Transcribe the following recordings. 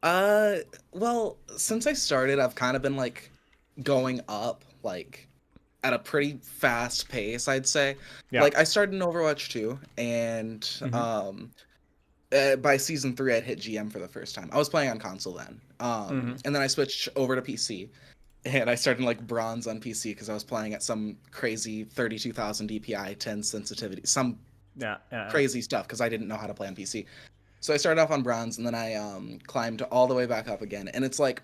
Uh, well, since I started, I've kind of been like going up like at a pretty fast pace, I'd say. Yeah. Like I started in Overwatch 2 and Hmm. by season 3 I'd hit GM for the first time. I was playing on console then. Hmm. And then I switched over to PC and I started in like bronze on PC because I was playing at some crazy 32,000 DPI, 10 sensitivity, some Yeah. Yeah. crazy stuff because I didn't know how to play on PC. So I started off on bronze and then I climbed all the way back up again. And it's like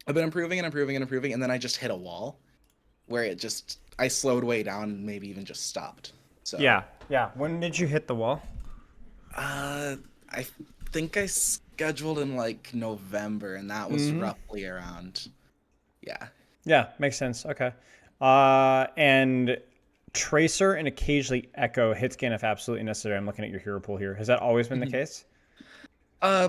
I've been improving and improving and improving, and then I just hit a wall where I slowed way down and maybe even just stopped. So Yeah. Yeah. When did you hit the wall? uh I think I scheduled in like November and that was Hmm. roughly around, yeah. Yeah, makes sense. Okay. And Tracer and occasionally Echo hit scan if absolutely necessary. I'm looking at your hero pool here. Has that always been the Mhm. case?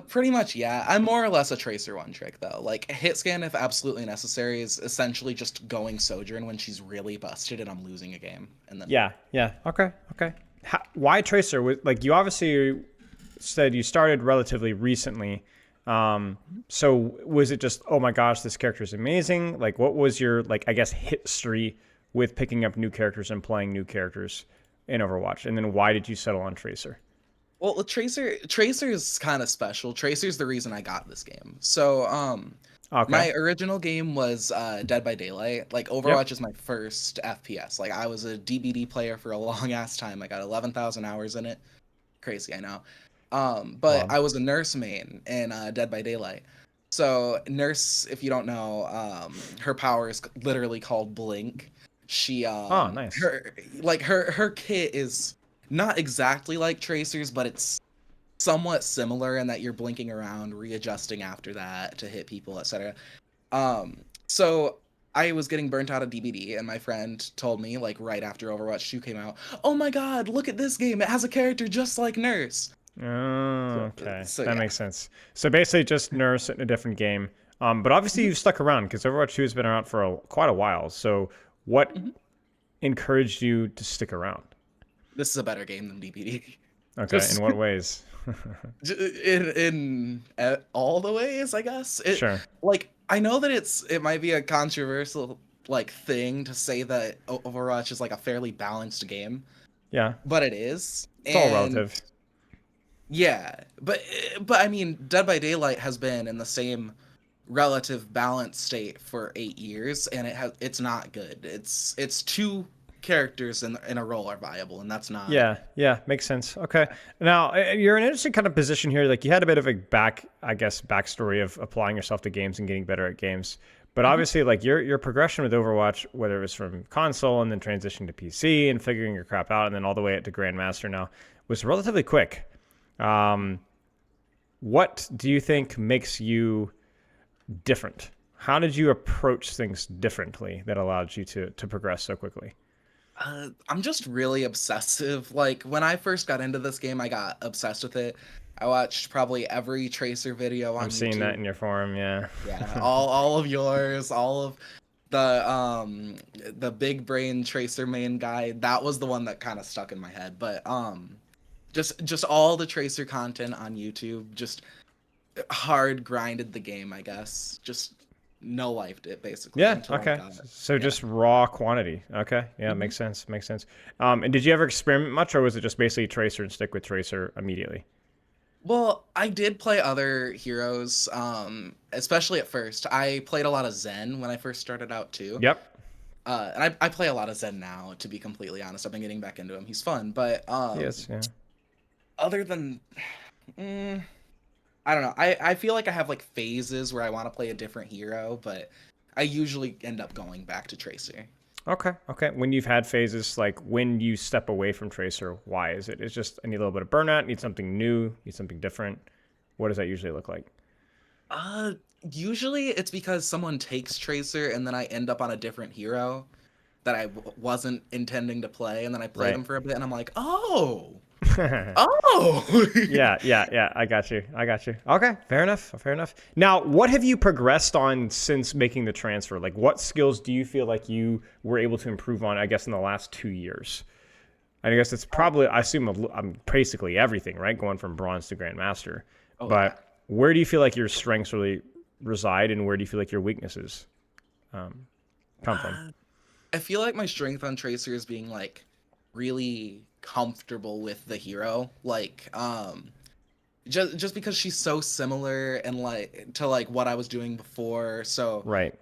Pretty much, yeah. I'm more or less a tracer one trick though. Like hit scan if absolutely necessary is essentially just going Sojourn when she's really busted and I'm losing a game, and then Yeah. Yeah. Okay. Okay. Why Tracer? Like you obviously said you started relatively recently. So was it just, oh my gosh, this character is amazing? Like, what was your, like, I guess, history with picking up new characters and playing new characters in Overwatch? And then why did you settle on Tracer? well, Tracer is kind of special. Tracer's the reason I got this game. So, Okay. my original game was Dead by Daylight. Like Yep. Overwatch is my first FPS. Like I was a DBD player for a long ass time. I got 11,000 hours in it. Crazy, I know. But Well. I was a nurse main in Dead by Daylight. So nurse, if you don't know, her power is literally called Blink. She Oh, nice. her kit is not exactly like Tracer's, but it's somewhat similar in that you're blinking around, readjusting after that to hit people, etc. So I was getting burnt out of DBD, and my friend told me, like right after Overwatch 2 came out, "Oh my God, look at this game! It has a character just like Nurse." Oh, So, okay. so That yeah. makes sense. So basically, just Nurse in a different game. But obviously, Mhm, you've stuck around because Overwatch 2 has been around for quite a while. So, what mhm. encouraged you to stick around? This is a better game than DBD. Okay. In Just what ways? in all the ways, I guess. It Sure. like I know that it might be a controversial like thing to say that Overwatch is like a fairly balanced game, Yeah. but it is. It's all And relative. yeah, but I mean, Dead by Daylight has been in the same relative balanced state for 8 years, and it's not good. It's two characters in a role are viable, and that's not. Yeah, yeah, makes sense. Okay. Now, you're in an interesting kind of position here. Like, you had a bit of a I guess, backstory of applying yourself to games and getting better at games. But Mhm. obviously, like, your progression with Overwatch, whether it was from console and then transitioning to PC and figuring your crap out and then all the way up to Grandmaster now, was relatively quick. Um, what do you think makes you different? How did you approach things differently that allowed you to progress so quickly? I'm just really obsessive. Like when I first got into this game, I got obsessed with it. I watched probably every Tracer video I'm on seeing that YouTube. in your forum, yeah. Yeah, all of yours, all of the big brain Tracer main guy. That was the one that kind of stuck in my head. But just all the Tracer content on YouTube, just hard grinded the game, I guess. Just no lifed it basically Yeah. until I Okay. got it. So Yeah. just raw quantity. Okay. Yeah. Mhm. Makes sense. Makes sense. And did you ever experiment much, or was it just basically Tracer and stick with Tracer immediately? Well, I did play other heroes, especially at first. I played a lot of Zen when I first started out too. Yep. And I play a lot of Zen now, to be completely honest. I've been getting back into him. He's fun, but Yes. Yeah. other than, mm, I don't know. I feel like I have like phases where I want to play a different hero, but I usually end up going back to Tracer. Okay. Okay. When you've had phases, like when you step away from Tracer, why is it? It's just I need a little bit of burnout. Need something new. Need something different. What does that usually look like? Uh, Usually it's because someone takes Tracer and then I end up on a different hero that I wasn't intending to play, and then I play Right. them for a bit, and I'm like, oh, oh. Yeah, yeah, yeah. I got you. I got you. Okay, fair enough. Fair enough. Now, what have you progressed on since making the transfer? Like, what skills do you feel like you were able to improve on, I guess, in the last 2 years? I guess it's probably, I assume, I'm basically everything, right? Going from bronze to grandmaster. Oh But yeah. where do you feel like your strengths really reside, and where do you feel like your weaknesses come from? I feel like my strength on Tracer is being like really comfortable with the hero. Like, just because she's so similar and like to like what I was doing before. So Right.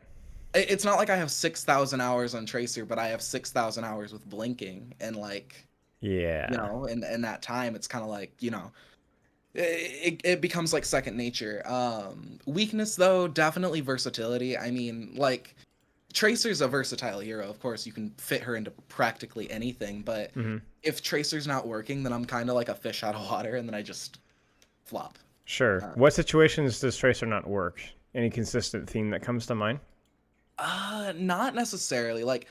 it's not like I have 6,000 hours on Tracer, but I have 6,000 hours with blinking, and like, you Yeah. know, in that time, it's kind of like, you know, it becomes like second nature. Weakness though, definitely versatility. I mean, like, Tracer's a versatile hero. Of course, you can fit her into practically anything, but Hmm. if Tracer's not working, then I'm kind of like a fish out of water, and then I just flop. Sure. Uh, What situations does Tracer not work? Any consistent theme that comes to mind? Not necessarily. Like,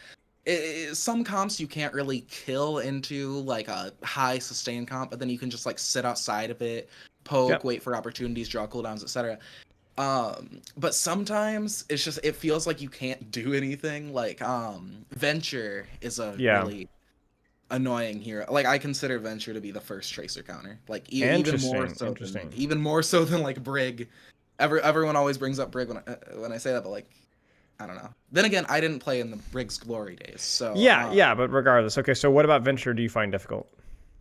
some comps you can't really kill into like a high sustain comp, but then you can just like sit outside of it, poke, Yep. wait for opportunities, draw cooldowns, etc. But sometimes it's just it feels like you can't do anything. Like, Venture is a Yeah. really annoying hero. Like, I consider Venture to be the first Tracer counter. Like, Interesting. Interesting. even more so than like Brig. Everyone always brings up Brig when I say that, but like, I don't know. Then again, I didn't play in the Brig's glory days, so Yeah. Yeah. But regardless. Okay. So what about Venture do you find difficult?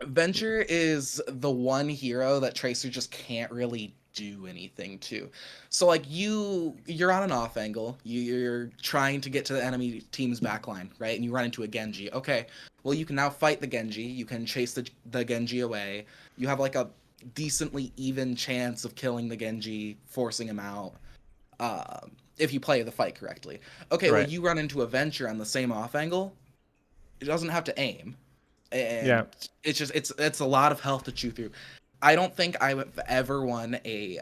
Venture is the one hero that Tracer just can't really do anything to. So like, you're on an off angle, you're trying to get to the enemy team's backline, right? And you run into a Genji. Okay, well, you can now fight the Genji, you can chase the Genji away. You have like a decently even chance of killing the Genji, forcing him out, if you play the fight correctly. Okay, well, Right. you run into a Venture on the same off angle. It doesn't have to aim, and Yeah. it's just it's a lot of health to chew through. I don't think I've ever won a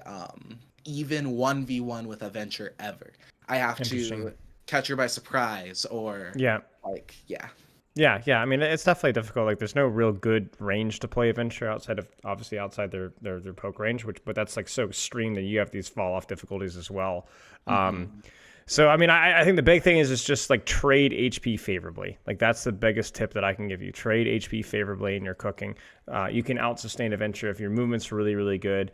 even 1v1 with a Venture ever. I have Interesting. to catch her by surprise, or Yeah. like, yeah. Yeah, yeah. I mean, it's definitely difficult. Like, there's no real good range to play Venture outside of obviously outside their poke range, which but that's like so extreme that you have these fall off difficulties as well. Um, Hmm. so I mean, I think the big thing is just like trade HP favorably. Like that's the biggest tip that I can give you. Trade HP favorably in your cooking. You can out sustain a Venture if your movement's really really good.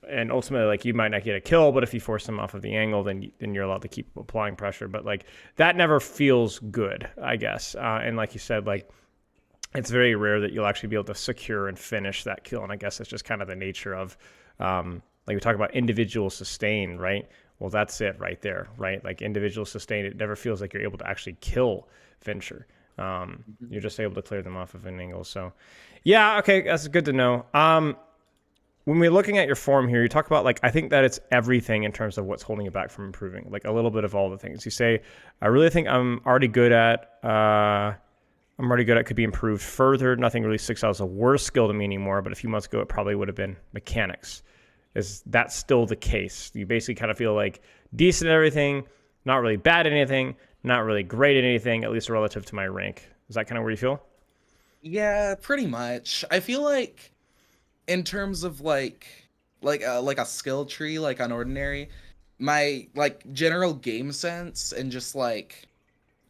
And ultimately, like you might not get a kill, but if you force them off of the angle, then you're allowed to keep applying pressure. But like that never feels good, I guess. And like you said, like it's very rare that you'll actually be able to secure and finish that kill. And I guess it's just kind of the nature of, like we talk about individual sustain, right? Well, that's it right there, right? Like individual sustain, it never feels like you're able to actually kill Venture. You're just able to clear them off of an angle. So, yeah, okay, that's good to know. When we're looking at your form here, you talk about like I think that it's everything in terms of what's holding you back from improving, like a little bit of all the things. You say, I really think I'm already good at. Could be improved further. Nothing really sticks out as a worse skill to me anymore. But a few months ago, it probably would have been mechanics. Is that still the case? You basically kind of feel like decent at everything, not really bad at anything, not really great at anything, at least relative to my rank. Is that kind of where you feel? Yeah, pretty much. I feel like in terms of like a skill tree, like on ordinary, my like general game sense and just like,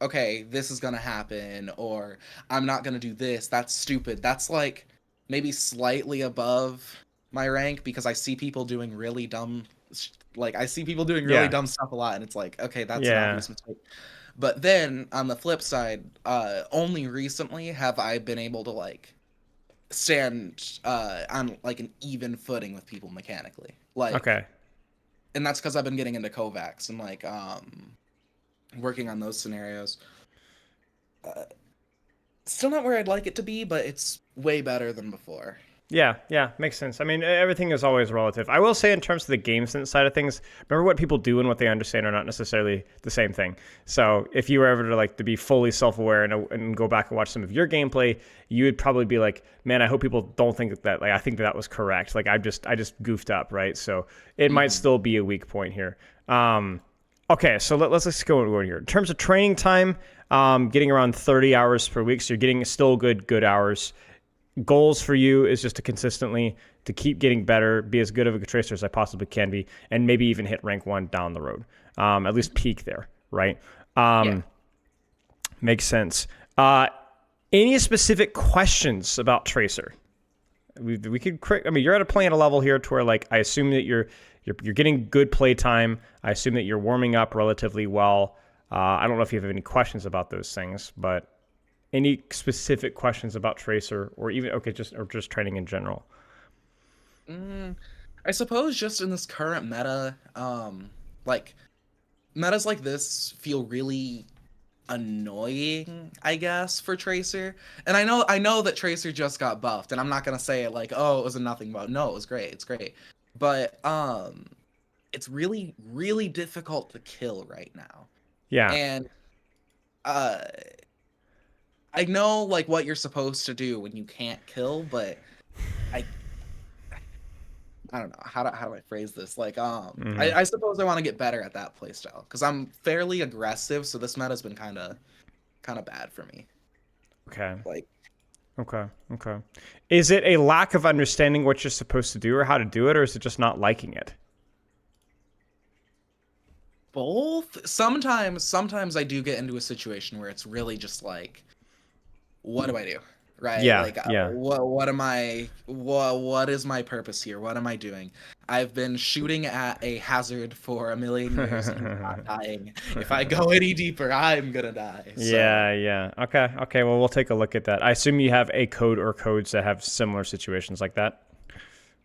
okay, this is gonna happen, or I'm not gonna do this, that's stupid, that's like maybe slightly above my rank, because I see people doing really dumb, like I see people doing really Yeah. dumb stuff a lot, and it's like, okay, that's an Yeah. obvious mistake. But then on the flip side, only recently have I been able to like stand on like an even footing with people mechanically, like, Okay. and that's because I've been getting into Kovacs and like working on those scenarios. uh, Still not where I'd like it to be, but it's way better than before. Yeah, yeah, makes sense. I mean, everything is always relative. I will say, in terms of the game sense side of things, remember what people do and what they understand are not necessarily the same thing. So, if you were ever to like to be fully self-aware and go back and watch some of your gameplay, you would probably be like, "Man, I hope people don't think that. Like, I think that was correct. Like, I just goofed up, right?" So, it might Hmm. still be a weak point here. Okay, so let's just go here. In terms of training time, getting around 30 hours per week, so you're getting still good hours. Goals for you is just to consistently to keep getting better, be as good of a tracer as I possibly can be, and maybe even hit rank 1 down the road. At least peak there, right? Yeah. Makes sense. Any specific questions about Tracer? We could. I mean, you're at playing a level here to where like I assume that you're getting good play time. I assume that you're warming up relatively well. I don't know if you have any questions about those things, but any specific questions about Tracer or even just training in general? I suppose just in this current meta, like metas like this feel really annoying, I guess, for Tracer. And I know that Tracer just got buffed, and I'm not gonna say it like, oh, it was a nothing buff. No, it was great. It's great. But it's really, really difficult to kill right now. Yeah. And uh I know like what you're supposed to do when you can't kill, but I I don't know how do I phrase this? Like Mm-hmm. I suppose I want to get better at that playstyle because I'm fairly aggressive, so this meta's been kind of bad for me. Okay. Like Okay. Okay. Is it a lack of understanding what you're supposed to do or how to do it, or is it just not liking it? both. Sometimes I do get into a situation where it's really just like, what do I do? Right? Yeah. Like Yeah. what am I what is my purpose here? What am I doing? I've been shooting at a hazard for a million years and I'm not dying. If I go any deeper, I'm gonna die. So Yeah, yeah. Okay, okay. Well, we'll take a look at that. I assume you have a code or codes that have similar situations like that.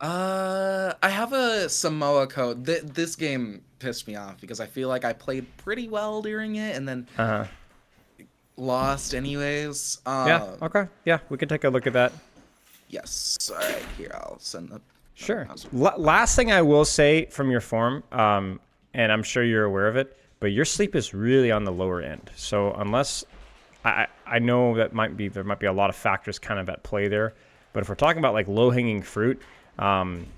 I have a Samoa code. This game pissed me off because I feel like I played pretty well during it and then Uh-huh. lost anyways. Yeah. Okay. Yeah, we can take a look at that. Yes. All right, here I'll send the Sure. password. Last thing I will say from your form, and I'm sure you're aware of it, but your sleep is really on the lower end. So unless I know that there might be a lot of factors kind of at play there, but if we're talking about like low hanging fruit,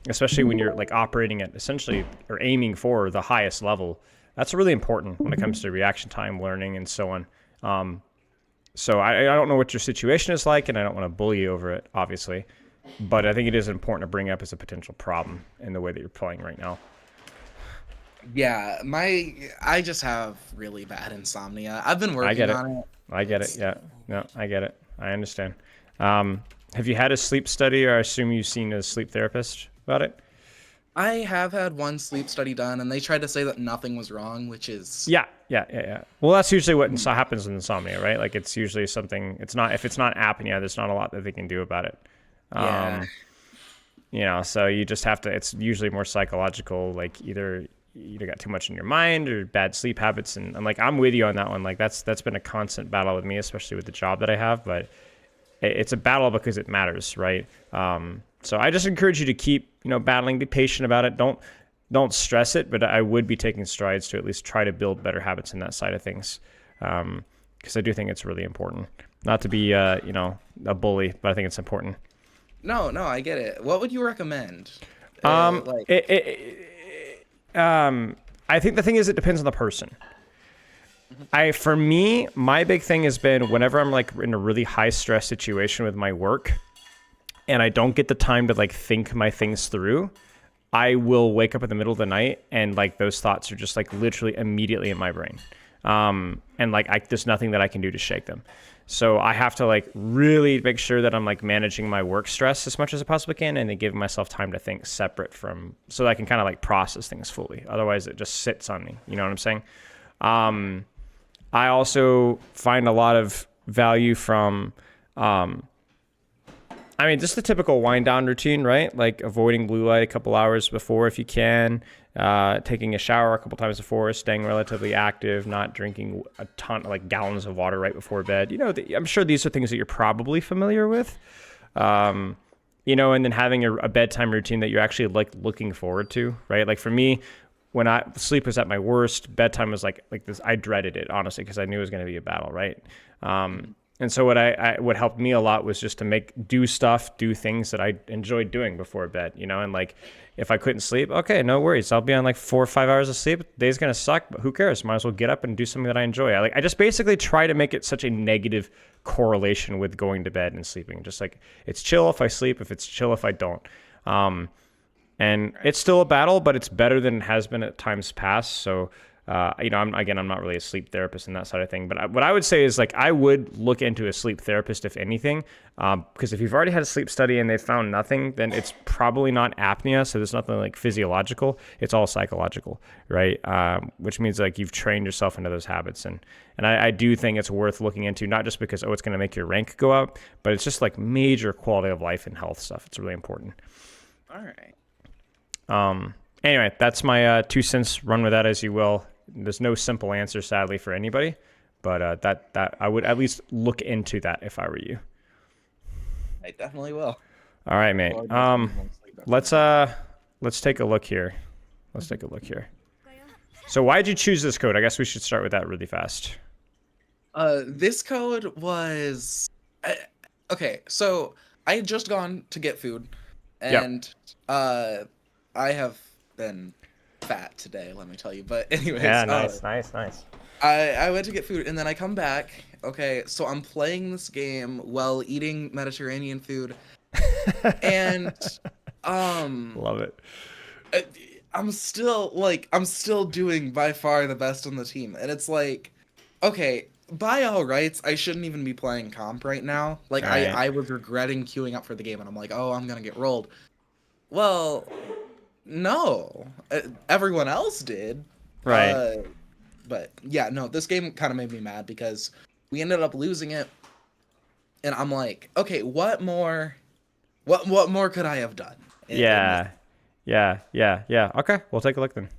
especially when you're like operating at essentially or aiming for the highest level, that's really important when it comes to reaction time, learning, and so on. So I don't know what your situation is like, and I don't want to bully you over it, obviously. But I think it is important to bring up as a potential problem in the way that you're playing right now. Yeah, I just have really bad insomnia. I've been I working get it. on it. I get it. It's Yeah. No, I get it. I understand. Have you had a sleep study, or I assume you've seen a sleep therapist about it? I have had one sleep study done, and they tried to say that nothing was wrong, which is Yeah, yeah, yeah, yeah. Well, that's usually what happens in insomnia, right? Like it's usually something. It's not if it's not apnea, there's not a lot that they can do about it. yeah. Um, so you just have to. It's usually more psychological. Like either you got too much in your mind or bad sleep habits, and like I'm with you on that one. Like that's been a constant battle with me, especially with the job that I have. But it's a battle because it matters, right? So I just encourage you to keep battling, be patient about it. Don't stress it, but I would be taking strides to at least try to build better habits in that side of things, because I do think it's really important. Not to be a bully, but I think it's important. No, I get it. What would you recommend? Um, Like, it, it, I think the thing is, it depends on the person. For me, my big thing has been whenever I'm like in a really high stress situation with my work, and I don't get the time to like think my things through, I will wake up in the middle of the night and like those thoughts are just like literally immediately in my brain. And like there's nothing that I can do to shake them. So I have to like really make sure that I'm like managing my work stress as much as I possibly can, and then giving myself time to think separate from, so that I can kind of like process things fully. Otherwise it just sits on me. You know what I'm saying? I also find a lot of value from, just the typical wind down routine, right? Like avoiding blue light a couple hours before if you can, taking a shower a couple times before, staying relatively active, not drinking a ton, like gallons of water right before bed. I'm sure these are things that you're probably familiar with. And then having a bedtime routine that you're actually like looking forward to, right? Like for me, when sleep was at my worst, bedtime was like this. I dreaded it, honestly, because I knew it was going to be a battle, right? And so what helped me a lot was just to do things that I enjoyed doing before bed, and like if I couldn't sleep, okay, no worries. I'll be on like 4 or 5 hours of sleep. The day's going to suck, but who cares? Might as well get up and do something that I enjoy. I just basically try to make it such a negative correlation with going to bed and sleeping. Just like it's chill if I sleep, if it's chill if I don't. And it's still a battle, but it's better than it has been at times past. So I'm not really a sleep therapist and that side of thing, but what I would say is like I would look into a sleep therapist if anything, because if you've already had a sleep study and they've found nothing, then it's probably not apnea. So there's nothing like physiological. It's all psychological, right? Which means like you've trained yourself into those habits, and I do think it's worth looking into, not just because it's going to make your rank go up, but it's just like major quality of life and health stuff. It's really important. All right. Anyway, that's my 2 cents. Run with that as you will. There's no simple answer, sadly, for anybody, but that I would at least look into that if I were you. I definitely will. All right, mate. Let's take a look here. So why did you choose this code? I guess we should start with that really fast. This code was okay. So I had just gone to get food, and I have been fat today, let me tell you. But anyways, yeah, nice. I went to get food, and then I come back. Okay, so I'm playing this game while eating Mediterranean food, and love it. I'm still doing by far the best on the team, and it's like, okay, by all rights, I shouldn't even be playing comp right now. Like I was regretting queuing up for the game, and I'm like, oh, I'm gonna get rolled. Well, no, everyone else did. Right. But yeah, no, this game kind of made me mad because we ended up losing it, and I'm like, okay, what more could I have done? Yeah. Okay, we'll take a look then.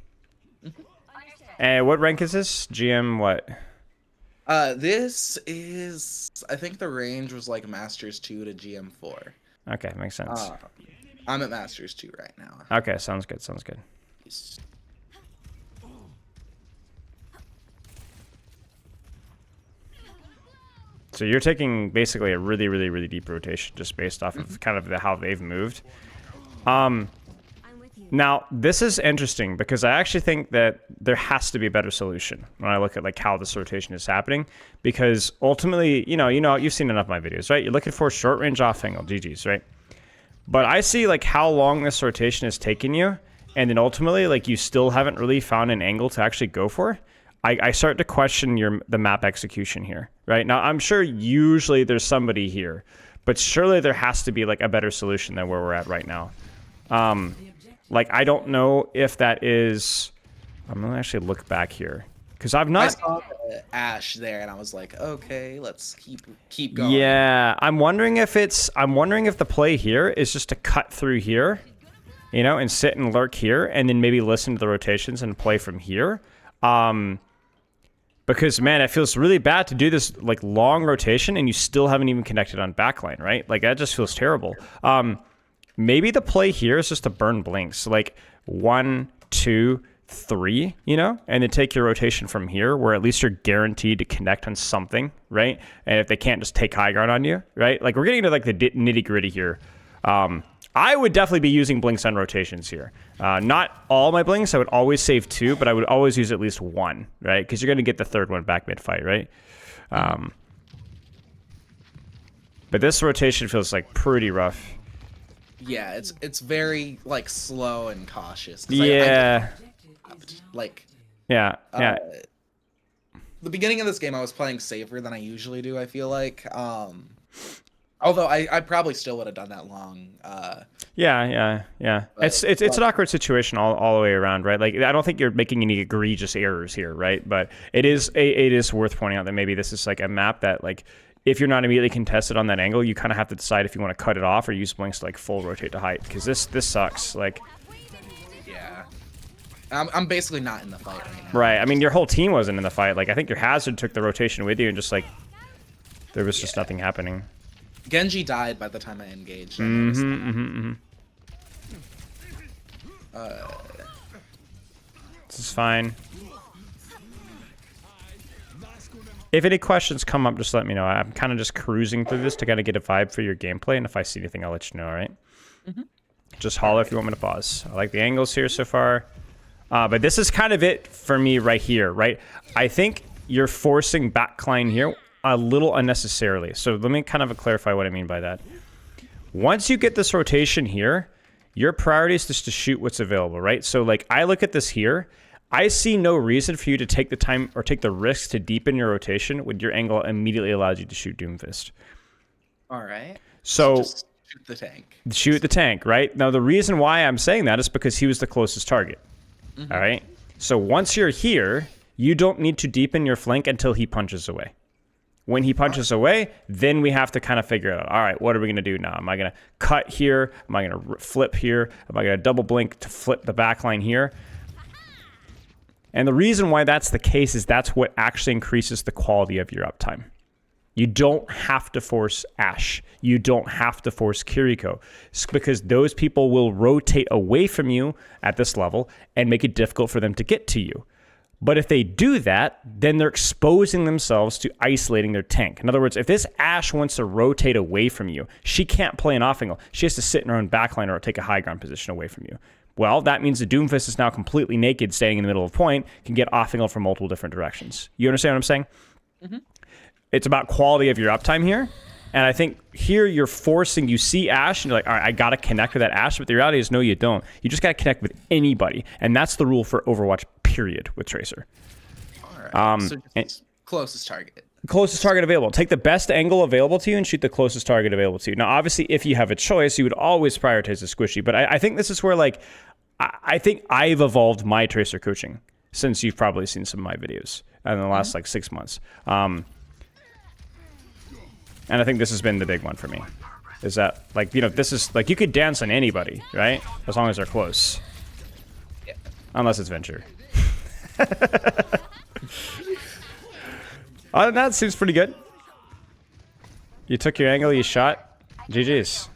And what rank is this? GM what? This is, I think the range was like Masters 2 to GM 4. Okay, makes sense. I'm at Masters 2 right now. Okay, sounds good. So you're taking basically a really, really, really deep rotation just based off of kind of how they've moved. Now, this is interesting because I actually think that there has to be a better solution when I look at like how this rotation is happening, because ultimately, you've seen enough of my videos, right? You're looking for short range off angle, GGs, right? But I see like how long this rotation has taken you, and then ultimately like you still haven't really found an angle to actually go for. I start to question the map execution here, right? Now, I'm sure usually there's somebody here, but surely there has to be like a better solution than where we're at right now. Like, I don't know if that is... I'm going to actually look back here, because I've not... I saw the Ash there, and I was like, okay, let's keep going. Yeah, I'm wondering if the play here is just to cut through here, and sit and lurk here, and then maybe listen to the rotations and play from here. Because, man, it feels really bad to do this, like, long rotation, and you still haven't even connected on backline, right? Like, that just feels terrible. Maybe the play here is just to burn blinks, like 1, 2, 3, and then take your rotation from here, where at least you're guaranteed to connect on something, right? And if they can't just take high ground on you, right? Like, we're getting into like the nitty gritty here. I would definitely be using blinks on rotations here. Not all my blinks. I would always save 2, but I would always use at least 1, right? Because you're going to get the third one back mid-fight, right? But this rotation feels like pretty rough. Yeah, it's very like slow and cautious. Yeah. The beginning of this game, I was playing safer than I usually do, I feel like. Although I probably still would have done that long. Yeah. It's an awkward situation all the way around, right? Like, I don't think you're making any egregious errors here, right? But it is worth pointing out that maybe this is like a map that, like, if you're not immediately contested on that angle, you kind of have to decide if you want to cut it off or use blinks to like full rotate to height, because this sucks. Like, yeah, I'm basically not in the fight right now. Right. I mean, your whole team wasn't in the fight. Like, I think your Hazard took the rotation with you, and just like there was just nothing happening. Genji died by the time I engaged. This is fine. If any questions come up, just let me know. I'm kind of just cruising through this to kind of get a vibe for your gameplay, and if I see anything, I'll let you know, all right? Just holler if you want me to pause. I like the angles here so far. But this is kind of it for me right here, right? I think you're forcing backline here a little unnecessarily. So let me kind of clarify what I mean by that. Once you get this rotation here, your priority is just to shoot what's available, right? So like I look at this here, I see no reason for you to take the time or take the risk to deepen your rotation when your angle immediately allows you to shoot Doomfist. All right. So just shoot the tank. Shoot the tank, right? Now, the reason why I'm saying that is because he was the closest target. All right? So once you're here, you don't need to deepen your flank until he punches away. When he punches away, then we have to kind of figure out, all right, what are we going to do now? Am I going to cut here? Am I going to flip here? Am I going to double blink to flip the backline here? And the reason why that's the case is that's what actually increases the quality of your uptime. You don't have to force Ashe. You don't have to force Kiriko. It's because those people will rotate away from you at this level and make it difficult for them to get to you. But if they do that, then they're exposing themselves to isolating their tank. In other words, if this Ashe wants to rotate away from you, she can't play an off angle. She has to sit in her own backline or take a high ground position away from you. Well, that means the Doomfist is now completely naked, staying in the middle of the point, can get off angle from multiple different directions. You understand what I'm saying? Mm-hmm. It's about quality of your uptime here. And I think here you're forcing, you see Ashe, and you're like, all right, I got to connect with that Ashe. But the reality is, no, you don't. You just got to connect with anybody. And that's the rule for Overwatch, period, with Tracer. All right. So just closest target. Closest target available. Take the best angle available to you and shoot the closest target available to you. Now, obviously, if you have a choice, you would always prioritize the squishy. But I think this is where, like, I think I've evolved my Tracer coaching since you've probably seen some of my videos in the last, like, 6 months. And I think this has been the big one for me. Is that, like, you know, this is, like, you could dance on anybody, right? As long as they're close. Yeah. Unless it's Venture. Other than that, seems pretty good. You took your angle, you shot. GG's.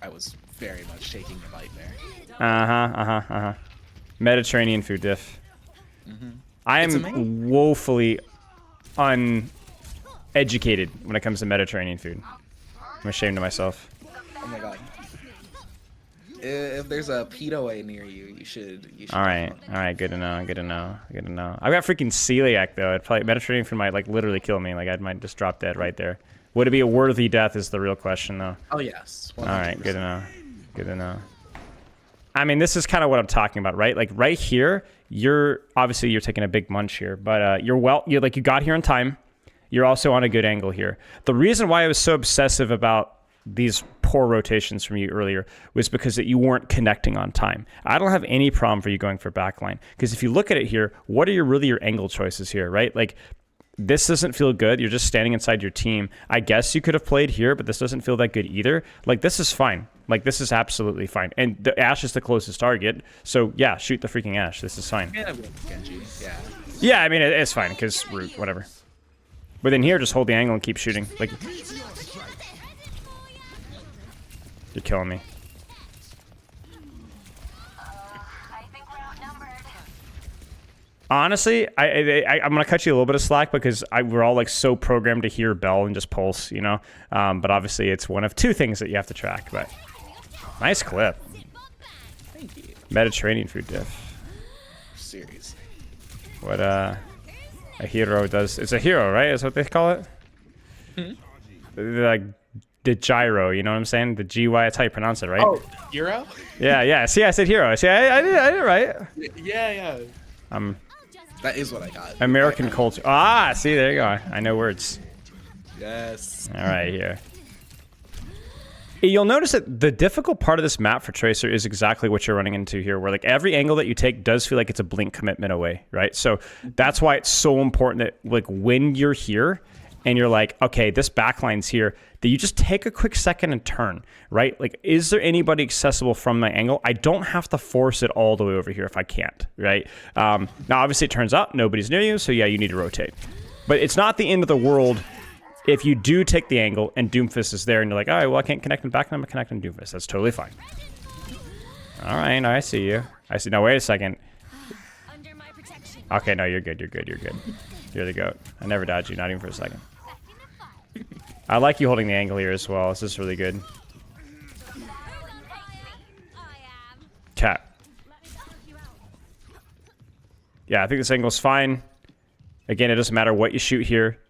I was very much taking a bite there. Mediterranean food diff. I am woefully uneducated when it comes to Mediterranean food. I'm ashamed of myself. Oh my god. If there's a Pito near you, you should. All right, good to know. I've got freaking celiac though. It probably Mediterranean food might like literally kill me. Like I might just drop dead right there. Would it be a worthy death? Is the real question though. Oh yes. 100%. All right, good to know. I mean, this is kind of what I'm talking about, right? Like right here, you're taking a big munch here, but you got here in time. You're also on a good angle here. The reason why I was so obsessive about these poor rotations from you earlier was because that you weren't connecting on time. I don't have any problem for you going for backline, because if you look at it here, what are your angle choices here, right? Like this doesn't feel good. You're just standing inside your team. I guess you could have played here, but this doesn't feel that good either. Like this is fine. Like this is absolutely fine. And the Ashe is the closest target. So yeah, shoot the freaking Ashe. This is fine. Yeah, I mean, it's fine because root, whatever. But then here, just hold the angle and keep shooting. Like, you're killing me. Honestly, I'm gonna cut you a little bit of slack because we're all like so programmed to hear bell and just pulse, you know. But obviously, it's one of two things that you have to track. But nice clip. Thank you. Mediterranean food diff. Seriously. What a hero does. It's a hero, right? Is what they call it. Like the gyro, you know what I'm saying? The GY. That's how you pronounce it, right? Oh, hero? Yeah. See, I said hero. See, I did it right. Yeah. That is what I got. American culture. Ah, see, there you go. I know words. Yes. All right, here. You'll notice that the difficult part of this map for Tracer is exactly what you're running into here, where like every angle that you take does feel like it's a blink commitment away, right? So that's why it's so important that like when you're here and you're like, okay, this backline's here, that you just take a quick second and turn, right? Like, is there anybody accessible from my angle? I don't have to force it all the way over here if I can't, right? Now, obviously, it turns out nobody's near you, so yeah, you need to rotate. But it's not the end of the world if you do take the angle and Doomfist is there and you're like, all right, well, I can't connect in back, I'm going to connect in Doomfist. That's totally fine. All right, no, I see you. I see. Now, wait a second. Okay, no, you're good. You're the GOAT. I never dodged you, not even for a second. I like you holding the angle here as well. This is really good. Cat. Yeah, I think this angle's fine. Again, it doesn't matter what you shoot here.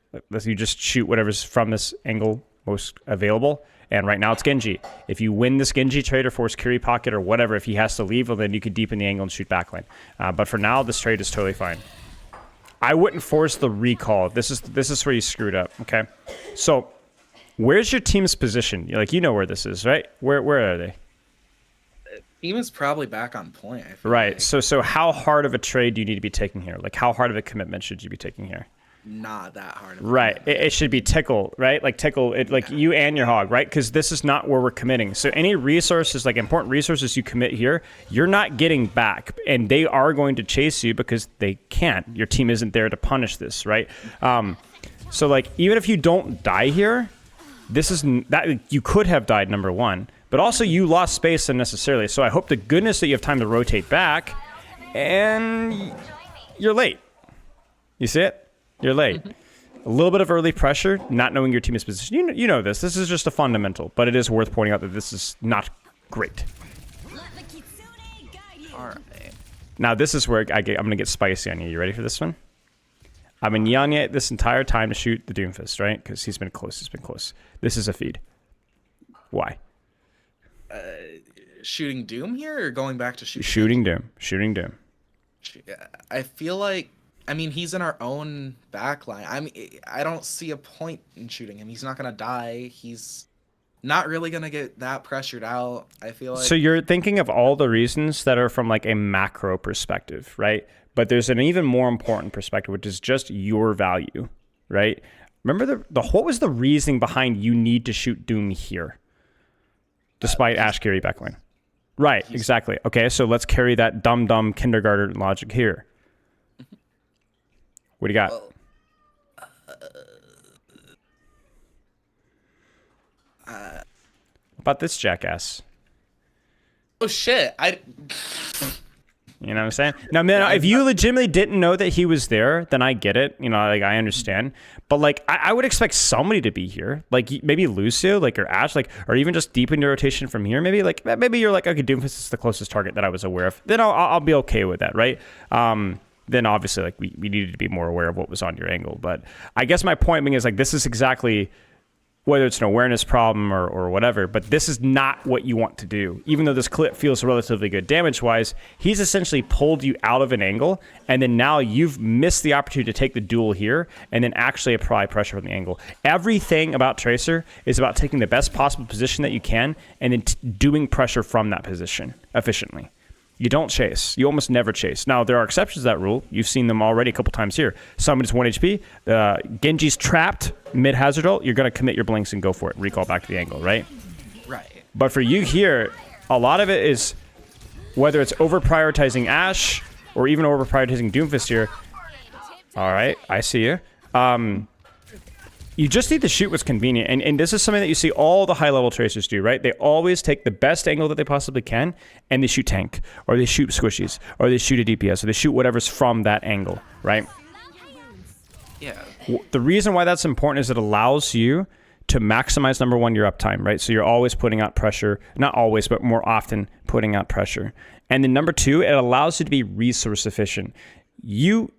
You just shoot whatever's from this angle most available. And right now it's Genji. If you win this Genji trade or force Kiri pocket or whatever, if he has to leave, well, then you could deepen the angle and shoot backline. But for now, this trade is totally fine. I wouldn't force the recall. This is where you screwed up, okay? So where's your team's position? Like, you know where this is, right? Where are they? Team is probably back on point. I feel Right. like. So how hard of a trade do you need to be taking here? Like, how hard of a commitment should you be taking here? Not that hard. Right. It should be tickle, right? Like tickle it, like you and your hog, right? Because this is not where we're committing. So any resources, like important resources you commit here, you're not getting back, and they are going to chase you because they can't. Your team isn't there to punish this, right? So like even if you don't die here, this is that you could have died, number one, but also you lost space unnecessarily. So I hope to goodness that you have time to rotate back, and you're late. You see it? You're late. A little bit of early pressure, not knowing your team's position. You know this. This is just a fundamental, but it is worth pointing out that this is not great. All right. Now, this is where I'm going to get spicy on you. You ready for this one? I've been yelling at this entire time to shoot the Doomfist, right? Because he's been close. He's been close. This is a feed. Why? Shooting Doom here or going back to Shooting Doom. Shooting Doom. I feel like, I mean, he's in our own backline. I don't see a point in shooting him. He's not going to die. He's not really going to get that pressured out, I feel like. So you're thinking of all the reasons that are from like a macro perspective, right? But there's an even more important perspective, which is just your value, right? Remember what was the reasoning behind you need to shoot Doom here, despite Ash carry backline? Right, exactly. Okay, so let's carry that dumb kindergarten logic here. What do you got? Well, About this jackass? oh shit! You know what I'm saying? Now, man, if you legitimately didn't know that he was there, then I get it. You know, like I understand. But like, I would expect somebody to be here. Like maybe Lucio, like or Ash, like, or even just deepen your rotation from here. Maybe like maybe you're like, okay, Doomfist is the closest target that I was aware of. Then I'll be okay with that, right? Then obviously like we needed to be more aware of what was on your angle. But I guess my point being is like this is exactly, whether it's an awareness problem or whatever, but this is not what you want to do. Even though this clip feels relatively good damage-wise, he's essentially pulled you out of an angle, and then now you've missed the opportunity to take the duel here and then actually apply pressure on the angle. Everything about Tracer is about taking the best possible position that you can and then doing pressure from that position efficiently. You don't chase. You almost never chase. Now, there are exceptions to that rule. You've seen them already a couple times here. Somebody's 1 HP. Genji's trapped mid-hazard ult. You're going to commit your blinks and go for it. Recall back to the angle, right? Right. But for you here, a lot of it is whether it's over-prioritizing Ashe or even over-prioritizing Doomfist here. All right, I see you. You just need to shoot what's convenient. And this is something that you see all the high-level tracers do, right? They always take the best angle that they possibly can, and they shoot tank, or they shoot squishies, or they shoot a DPS, or they shoot whatever's from that angle, right? Yeah. The reason why that's important is it allows you to maximize, number one, your uptime, right? So you're always putting out pressure. Not always, but more often putting out pressure. And then number two, it allows you to be resource efficient. You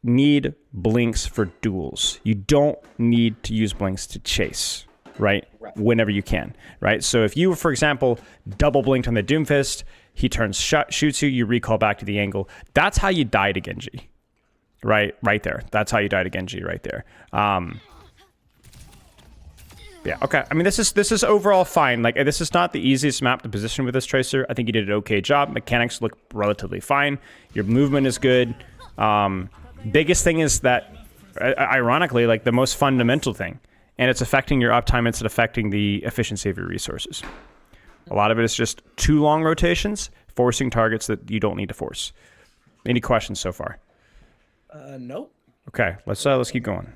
need blinks for duels. You don't need to use blinks to chase, right? Whenever you can, right? So if you, for example, double blinked on the Doomfist, he turns, shoots you, you recall back to the angle. That's how you die to Genji, right? Right there. That's how you die to Genji right there. Yeah, okay. I mean, this is overall fine. Like, this is not the easiest map to position with this Tracer. I think you did an okay job. Mechanics look relatively fine. Your movement is good. Biggest thing is that, ironically, like the most fundamental thing, and it's affecting your uptime, it's affecting the efficiency of your resources. A lot of it is just too long rotations, forcing targets that you don't need to force. Any questions so far? Nope. Okay, let's keep going.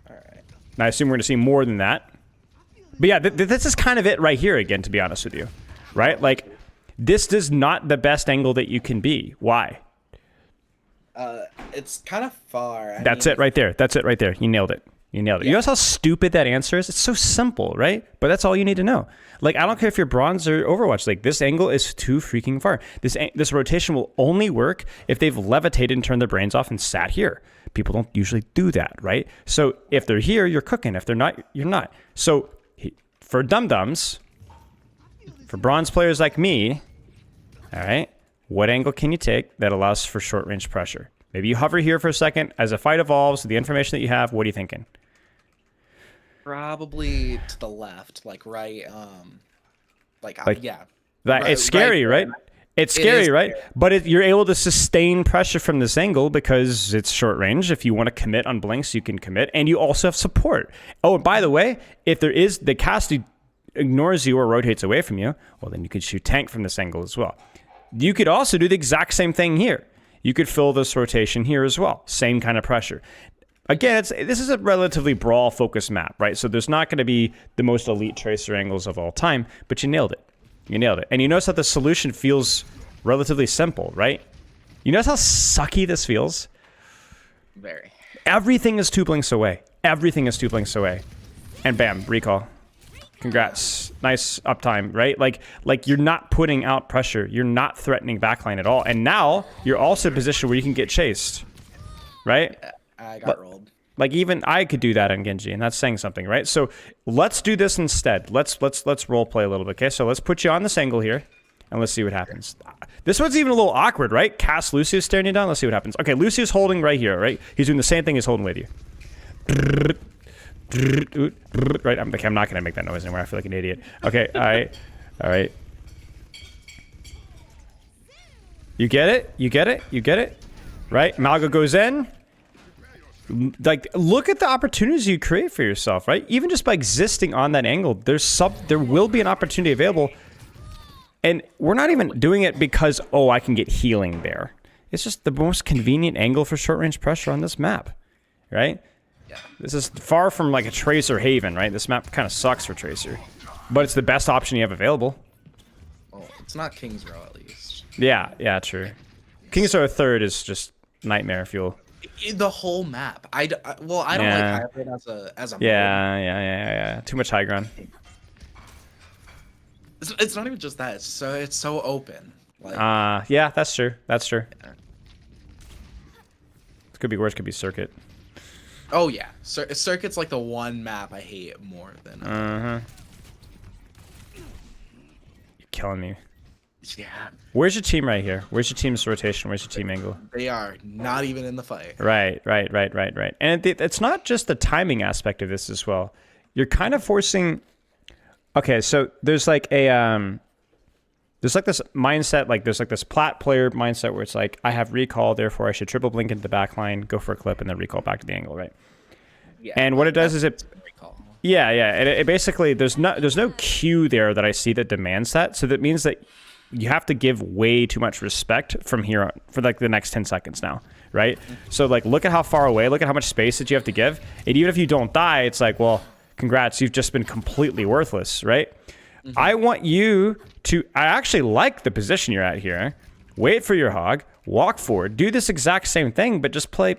All right. Now, I assume we're going to see more than that. But yeah, this is kind of it right here again, to be honest with you. Right? Like, this is not the best angle that you can be. Why? It's kind of far. That's it right there. That's it right there. You nailed it. You nailed it. Yeah. You know how stupid that answer is? It's so simple, right? But that's all you need to know. Like, I don't care if you're bronze or Overwatch. Like, this angle is too freaking far. This rotation will only work if they've levitated and turned their brains off and sat here. People don't usually do that, right? So if they're here, you're cooking. If they're not, you're not. So for dum-dums, for bronze players like me, all right, what angle can you take that allows for short-range pressure? Maybe you hover here for a second. As a fight evolves, the information that you have, what are you thinking? Probably to the left, like right, yeah. It's scary, right? It's scary, right? But you're able to sustain pressure from this angle because it's short range. If you want to commit on blinks, you can commit. And you also have support. Oh, and by the way, if there is the caster ignores you or rotates away from you, well, then you could shoot tank from this angle as well. You could also do the exact same thing here. You could fill this rotation here as well. Same kind of pressure. Again, this is a relatively brawl-focused map, right? So there's not going to be the most elite tracer angles of all time, but you nailed it. You nailed it. And you notice that the solution feels relatively simple, right? You notice how sucky this feels? Very. Everything is 2 blinks away. Everything is 2 blinks away. And bam, recall. Congrats. Nice uptime, right? Like you're not putting out pressure. You're not threatening backline at all. And now you're also in a position where you can get chased, right? Yeah, I got rolled. Like even I could do that on Genji, and that's saying something, right? So let's do this instead. Let's role play a little bit, okay? So let's put you on this angle here, and let's see what happens. This one's even a little awkward, right? Cass Lucius staring you down. Let's see what happens. Okay, Lucius holding right here, right? He's doing the same thing he's holding with you. Right? I'm not gonna make that noise anymore. I feel like an idiot. Okay, all right. You get it? You get it? You get it? Right? Malga goes in. Like, look at the opportunities you create for yourself, right? Even just by existing on that angle, there will be an opportunity available. And we're not even doing it because, oh, I can get healing there. It's just the most convenient angle for short-range pressure on this map, right? Yeah. This is far from like a Tracer haven, right? This map kind of sucks for Tracer. But it's the best option you have available. Well, it's not King's Row, at least. Yeah, true. King's Row 3rd is just nightmare fuel. The whole map. I don't like hybrid as a Yeah. Too much high ground. It's not even just that. It's so open. Like, yeah, that's true. That's true. Yeah. It could be worse. Could be Circuit. Oh yeah, Circuit's like the one map I hate more than. You're killing me. Yeah. Where's your team right here? Where's your team's rotation? Where's your team angle? They are not even in the fight. Right. And it's not just the timing aspect of this as well. You're kind of forcing. Okay, so there's like a there's like this mindset, like there's like this plat player mindset where it's like I have recall, therefore I should triple blink into the backline, go for a clip, and then recall back to the angle, right? Yeah. And what it does is it. Recall. Yeah. And it basically there's no cue there that I see that demands that. So that means that you have to give way too much respect from here on for like the next 10 seconds now, right? So like look at how far away, look at how much space that you have to give. And even if you don't die, it's like, well, congrats, you've just been completely worthless, right? I want you to, I actually like the position you're at here. Wait for your hog, walk forward, do this exact same thing, but just play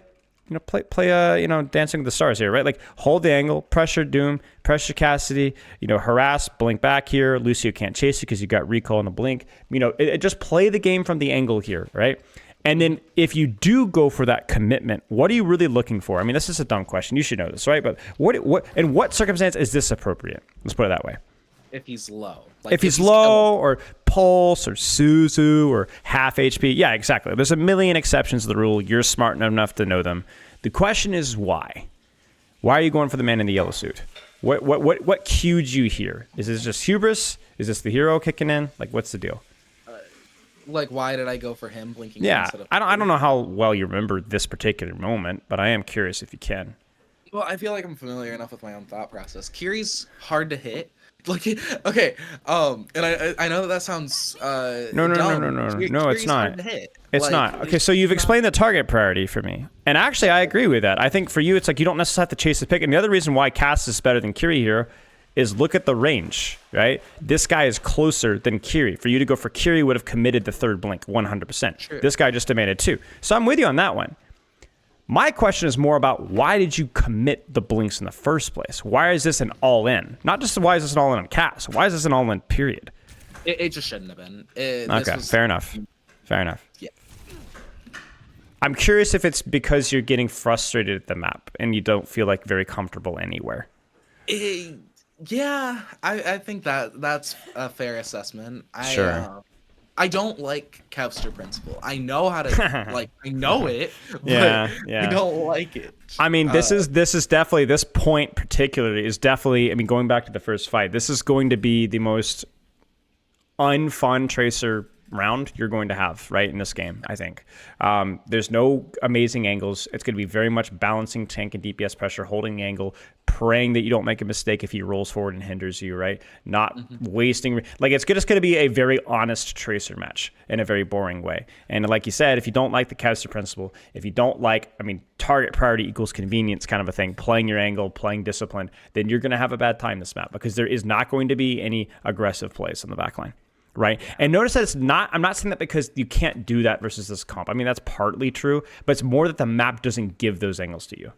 Dancing with the Stars here, right? Like hold the angle, pressure Doom, pressure Cassidy, harass, blink back here. Lucio can't chase you because you got recall and a blink. Just play the game from the angle here, right? And then if you do go for that commitment, what are you really looking for? I mean, this is a dumb question. You should know this, right? But in what circumstance is this appropriate? Let's put it that way. If he's low. If he's low or pulse or Suzu or half HP. Yeah, exactly. There's a million exceptions to the rule. You're smart enough to know them. The question is why? Why are you going for the man in the yellow suit? What cued you here? Is this just hubris? Is this the hero kicking in? Like, what's the deal? Like, why did I go for him blinking? Yeah, instead of I don't know how well you remember this particular moment, but I am curious if you can. Well, I feel like I'm familiar enough with my own thought process. Kiri's hard to hit. Like, okay, and I know that sounds No, it's not. Hard to hit. It's not. Okay, so you've explained the target priority for me. And actually, I agree with that. I think for you, it's like you don't necessarily have to chase the pick. And the other reason why Cass is better than Kiri here is look at the range, right? This guy is closer than Kiri. For you to go for Kiri would have committed the third blink 100%. True. This guy just demanded 2. So I'm with you on that one. My question is more about why did you commit the blinks in the first place? Why is this an all-in? Not just why is this an all-in on Cass. Why is this an all-in period? It just shouldn't have been. Fair enough. Yeah. I'm curious if it's because you're getting frustrated at the map and you don't feel like very comfortable anywhere. Yeah, I think that's a fair assessment. Sure. I don't like Kevster principle. I know how to I know it, but Yeah, I yeah. don't like it. I mean, this is definitely, this point particularly is definitely, I mean, going back to the first fight, this is going to be the most unfun Tracer round you're going to have, right, in this game, I think. There's no amazing angles. It's going to be very much balancing tank and DPS pressure, holding the angle, praying that you don't make a mistake if he rolls forward and hinders you, right? Not wasting... Like, it's just going to be a very honest Tracer match in a very boring way. And like you said, if you don't like the Kevster principle, if you don't like, I mean, target priority equals convenience kind of a thing, playing your angle, playing discipline, then you're going to have a bad time this map because there is not going to be any aggressive plays on the backline. Right. And notice that I'm not saying that because you can't do that versus this comp. I mean, that's partly true, but it's more that the map doesn't give those angles to you.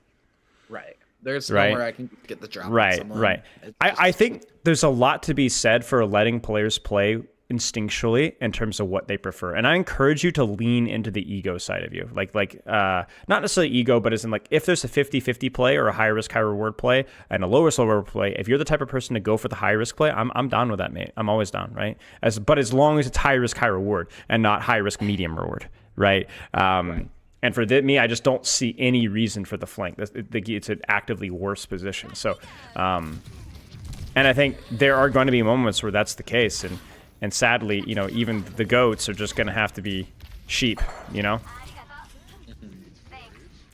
Right. There's nowhere I can get the drop. Right. Right. I think there's a lot to be said for letting players play instinctually in terms of what they prefer. And I encourage you to lean into the ego side of you. Not necessarily ego, but as in like if there's a 50-50 play or a high risk, high reward play and a low risk, low reward play, if you're the type of person to go for the high risk play, I'm down with that, mate. I'm always down, right? But as long as it's high risk, high reward and not high risk, medium reward, right? And for me, I just don't see any reason for the flank. It's an actively worse position. So, and I think there are going to be moments where that's the case. And sadly, you know, even the goats are just going to have to be sheep, you know?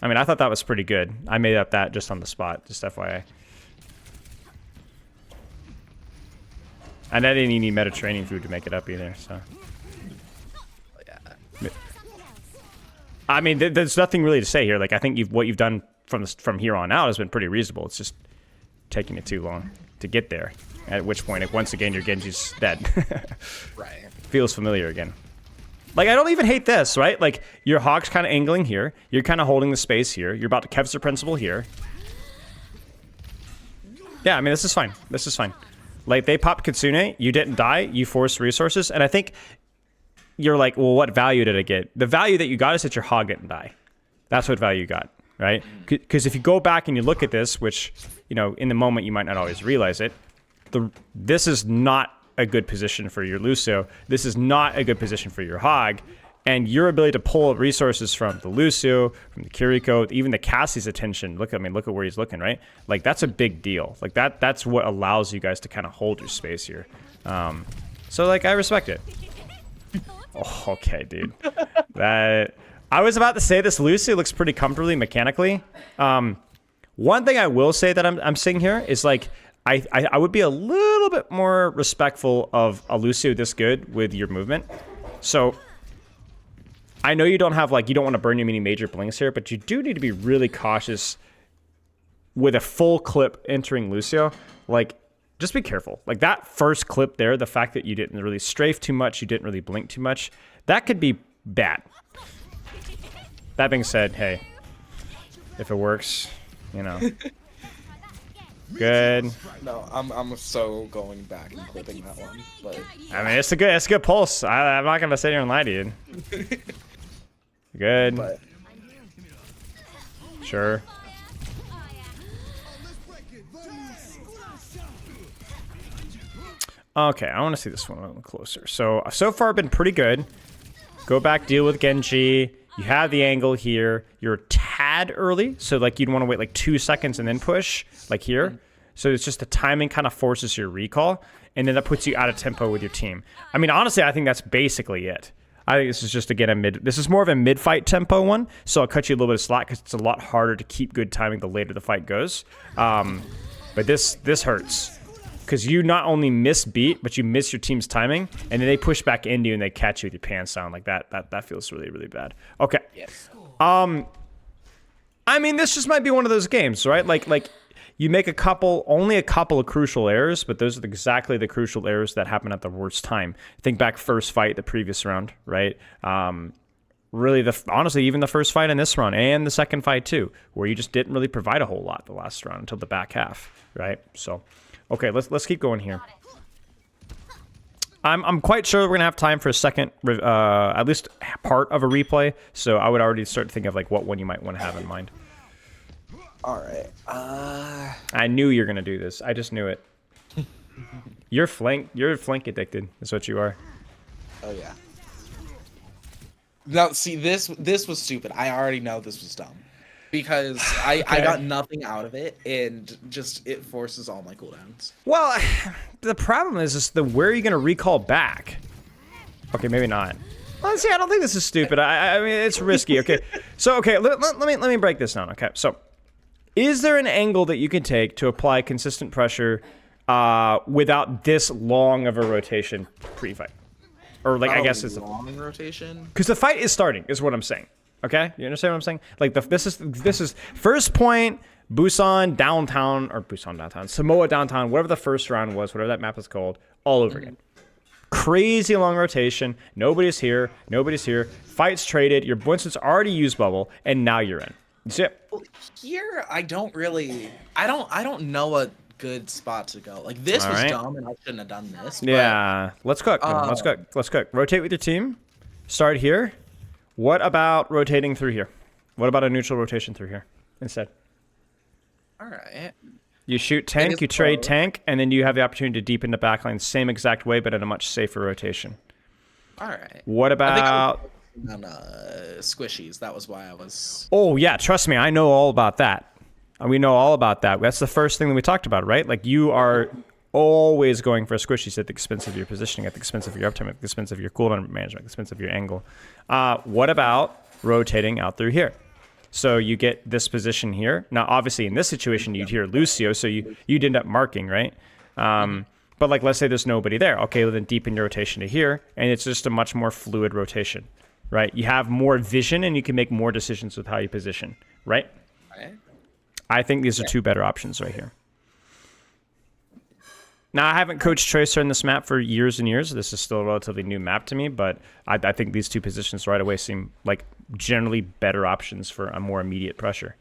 I mean, I thought that was pretty good. I made up that just on the spot, just FYI. And I didn't even need Mediterranean food to make it up either, so. Yeah. I mean, there's nothing really to say here. Like, I think what you've done from here on out has been pretty reasonable. It's just taking it too long to get there. At which point, once again, your Genji's dead. Right. Feels familiar again. Like, I don't even hate this, right? Like, your Hog's kind of angling here. You're kind of holding the space here. You're about to Kevster principle here. Yeah, I mean, this is fine. This is fine. Like, they popped Kitsune. You didn't die. You forced resources. And I think you're like, well, what value did I get? The value that you got is that your Hog didn't die. That's what value you got, right? Because if you go back and you look at this, which, you know, in the moment you might not always realize it, this is not a good position for your Lucio. This is not a good position for your Hog. And your ability to pull resources from the Lucio, from the Kiriko, even the Cassie's attention. Look at where he's looking, right? Like, that's a big deal. Like, that's what allows you guys to kind of hold your space here. So, like, I respect it. Oh, okay, dude. I was about to say this Lucio looks pretty comfortably mechanically. One thing I will say that I'm seeing here is, like, I would be a little bit more respectful of a Lucio this good with your movement. So I know you don't have, like, you don't want to burn your many major blinks here, but you do need to be really cautious with a full clip entering Lucio. Like, just be careful. Like, that first clip there, the fact that you didn't really strafe too much, you didn't really blink too much, that could be bad. That being said, hey, if it works, you know. Good. No, I'm so going back and clipping that one, but I mean, it's a good pulse. I'm not gonna sit here and lie to you. Good. But sure. Okay, I want to see this one a little closer. So far been pretty good. Go back, deal with Genji. You have the angle here. You're a tad early, so like you'd want to wait like 2 seconds and then push, like here. So it's just the timing kind of forces your recall, and then that puts you out of tempo with your team. I mean, honestly, I think that's basically it. I think this is just, again, this is more of a mid-fight tempo one, so I'll cut you a little bit of slack because it's a lot harder to keep good timing the later the fight goes. But this hurts. Because you not only miss beat, but you miss your team's timing, and then they push back into you and they catch you with your pants down. Like that feels really, really bad. Okay. yes. I mean, this just might be one of those games, right? Like you make only a couple of crucial errors, but those are exactly the crucial errors that happen at the worst time. Think back first fight, the previous round, right? Really, honestly, even the first fight in this round and the second fight too, where you just didn't really provide a whole lot the last round until the back half, right? So, okay, let's keep going here. I'm quite sure we're gonna have time for a second, at least part of a replay. So I would already start to think of like what one you might want to have in mind. All right. I knew you were gonna do this. I just knew it. You're flank addicted. That's what you are. Oh yeah. Now see this was stupid. I already know this was dumb. Because I got nothing out of it, and just it forces all my cooldowns. Well, the problem is where are you gonna recall back? Okay, maybe not. Well, see, I don't think this is stupid. I mean, it's risky. Okay, so okay, let me break this down. Okay, so is there an angle that you can take to apply consistent pressure without this long of a rotation pre-fight? Or like, I guess it's long rotation. Because the fight is starting, is what I'm saying. Okay, you understand what I'm saying? Like this is first point, Busan downtown or Busan downtown, Samoa downtown, whatever the first round was, whatever that map is called, all over again. Crazy long rotation. Nobody's here. Fights traded. Your Winston's already used bubble, and now you're in. You see it? Here, I don't know a good spot to go. Like this was dumb, and I shouldn't have done this. Yeah, let's cook. Let's cook. Rotate with your team. Start here. What about rotating through here? What about a neutral rotation through here instead? All right. You shoot tank, you trade tank, and then you have the opportunity to deepen the backline same exact way, but at a much safer rotation. All right. What about on squishies? That was why I was. Oh yeah, trust me, I know all about that. We know all about that. That's the first thing that we talked about, right? Like you are always going for squishies at the expense of your positioning, at the expense of your uptime, at the expense of your cooldown management, at the expense of your angle. What about rotating out through here? So you get this position here. Now, obviously, in this situation, you'd hear Lucio, so you'd end up marking, right? But like, let's say there's nobody there. Okay, well, then deepen your rotation to here, and it's just a much more fluid rotation, right? You have more vision, and you can make more decisions with how you position, right? I think these are two better options right here. Now, I haven't coached Tracer in this map for years and years. This is still a relatively new map to me, but I think these two positions right away seem like generally better options for a more immediate pressure.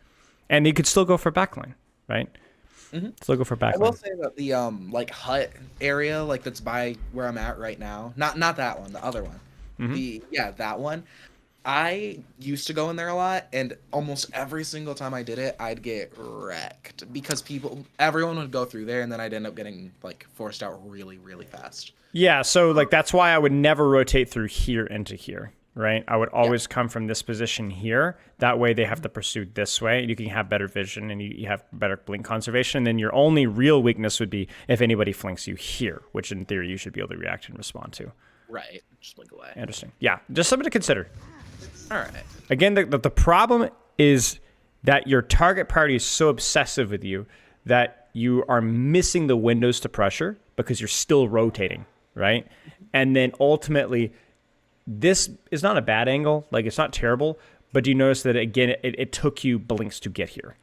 And you could still go for backline, right? Still go for backline. I will say that the like hut area, like that's by where I'm at right now, not that one, the other one. That one. I used to go in there a lot, and almost every single time I did it, I'd get wrecked because everyone would go through there, and then I'd end up getting like forced out really, really fast. Yeah, so like that's why I would never rotate through here into here, right? I would always come from this position here. That way they have to pursue this way. You can have better vision, and you have better blink conservation. And then your only real weakness would be if anybody flanks you here, which in theory you should be able to react and respond to. Right, just blink away. Interesting. Yeah, just something to consider. All right. Again, the problem is that your target party is so obsessive with you that you are missing the windows to pressure because you're still rotating, right? And then ultimately, this is not a bad angle. Like, it's not terrible. But do you notice that, again, it took you blinks to get here?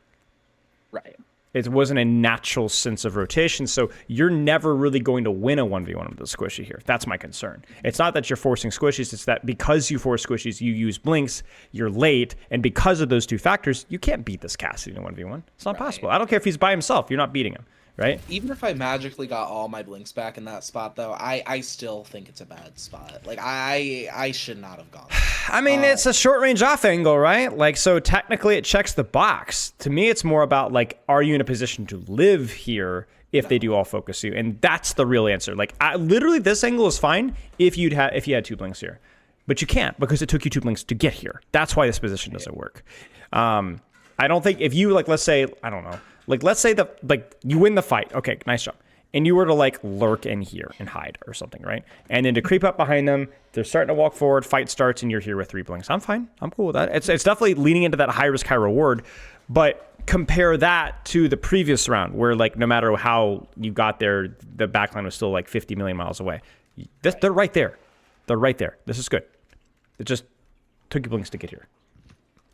Right. It wasn't a natural sense of rotation, so you're never really going to win a 1v1 with the squishy here. That's my concern. It's not that you're forcing squishies, it's that because you force squishies, you use blinks, you're late, and because of those two factors, you can't beat this Cassidy in a 1v1. It's not possible. I don't care if he's by himself, you're not beating him, right? Even if I magically got all my blinks back in that spot, though, I still think it's a bad spot. Like, I should not have gone there. I mean, it's a short range off angle, right? Like, so technically it checks the box. To me, it's more about, like, are you in a position to live here if they do all focus you? And that's the real answer. Like, literally, this angle is fine if you had two blinks here. But you can't because it took you two blinks to get here. That's why this position doesn't work. I don't think if you, like, let's say, I don't know. Like, let's say you win the fight. Okay, nice job. And you were to, like, lurk in here and hide or something, right? And then to creep up behind them, they're starting to walk forward, fight starts, and you're here with 3 blinks. I'm fine. I'm cool with that. It's definitely leaning into that high risk, high reward. But compare that to the previous round where, like, no matter how you got there, the backline was still, like, 50 million miles away. They're right there. They're right there. This is good. It just took you blinks to get here.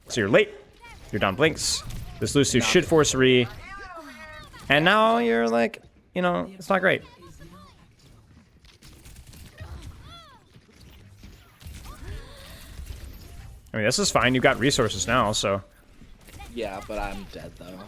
So you're late. You're down blinks. This Lucio should force re. And now you're like, you know, it's not great. I mean, this is fine. You've got resources now, so. Yeah, but I'm dead, though.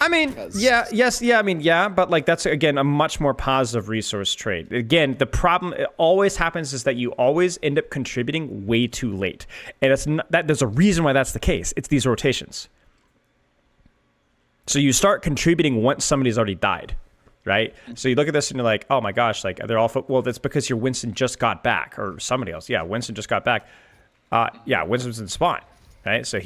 I mean, but like that's, again, a much more positive resource trade. Again, the problem it always happens is that you always end up contributing way too late. And it's not, that there's a reason why that's the case. It's these rotations. So you start contributing once somebody's already died. right? So you look at this and you're like, oh my gosh, like they're all well, that's because your Winston just got back, or somebody else. Yeah, Winston just got back. Yeah, Winston's in spawn, right? So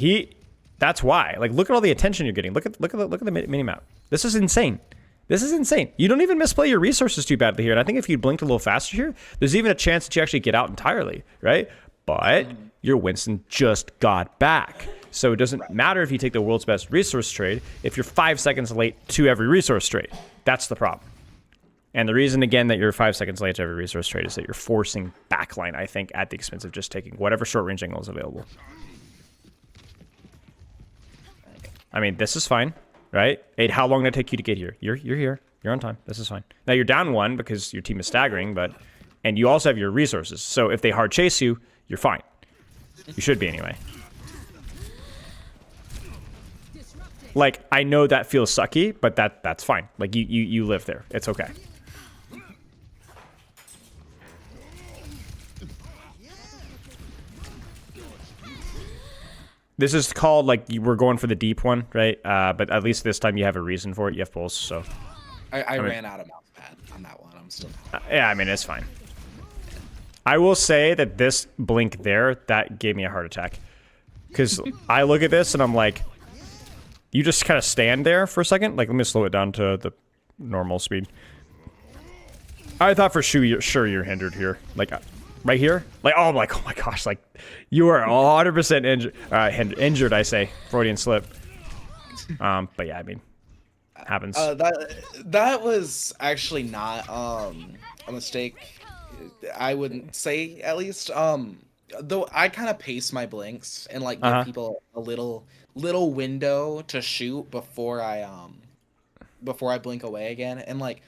that's why. Like, look at all the attention you're getting. Look at the mini map. This is insane. This is insane. You don't even misplay your resources too badly here. And I think if you blinked a little faster here, there's even a chance that you actually get out entirely, right? But your Winston just got back. So it doesn't matter if you take the world's best resource trade if you're 5 seconds late to every resource trade. That's the problem. And the reason, again, that you're 5 seconds late to every resource trade is that you're forcing backline, I think, at the expense of just taking whatever short-range angle is available. I mean, this is fine, right? How long did it take you to get here? You're here. You're on time. This is fine. Now, you're down 1 because your team is staggering, and you also have your resources. So if they hard chase you, you're fine. You should be anyway. Like, I know that feels sucky, but that's fine. Like, you live there. It's okay. This is called, like, we're going for the deep one, right? But at least this time you have a reason for it. You have pulse, so. I ran out of mouse pad on that one. I'm still. Yeah, I mean, it's fine. I will say that this blink there, that gave me a heart attack. Because I look at this and I'm like, you just kind of stand there for a second. Like, let me slow it down to the normal speed. I thought for sure you're hindered here. Like, right here? Like, oh my gosh, like, you are 100% injured. Injured, I say. Freudian slip. But yeah, I mean, happens. That was actually not a mistake. I wouldn't say, at least. Though I kind of pace my blinks and like give people a little window to shoot before I blink away again, and like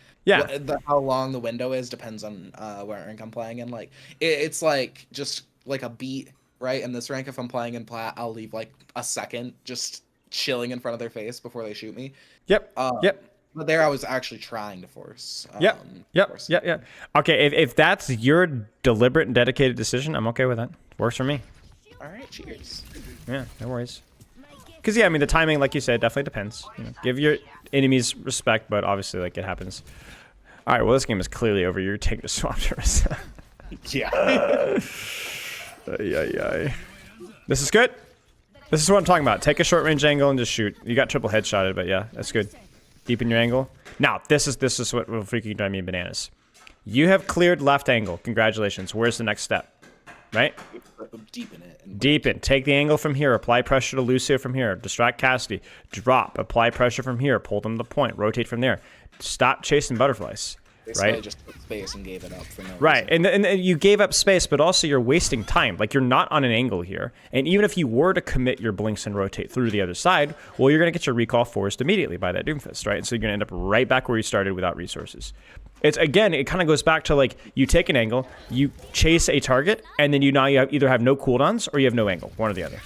how long the window is depends on what rank I'm playing in. Like it's like just like a beat, right? In this rank, if I'm playing in plat, I'll leave like a second just chilling in front of their face before they shoot me. Yep. But there I was actually trying to force. Yep. Okay, if that's your deliberate and dedicated decision, I'm okay with that. Works for me. All right, cheers. Yeah, no worries. Because, yeah, I mean, the timing, like you said, definitely depends. You know, give your enemies respect, but obviously, like, it happens. All right, well, this game is clearly over. You're taking the swap service. Yeah. Yeah. This is good. This is what I'm talking about. Take a short-range angle and just shoot. You got triple headshotted, but yeah, that's good. Deepen your angle. Now, this is what will freaking drive me bananas. You have cleared left angle. Congratulations. Where's the next step? Right? Deepen it. Deepen. Take the angle from here. Apply pressure to Lucio from here. Distract Cassidy. Drop. Apply pressure from here. Pull them to the point. Rotate from there. Stop chasing butterflies. Basically, right? I just took space and gave it up for no right. reason. And you gave up space, but also you're wasting time. Like, you're not on an angle here. And even if you were to commit your blinks and rotate through the other side, well, you're going to get your recall forced immediately by that Doomfist, right? And so you're going to end up right back where you started without resources. It's, again, it kind of goes back to, like, you take an angle, you chase a target, and then you either have no cooldowns or you have no angle, one or the other.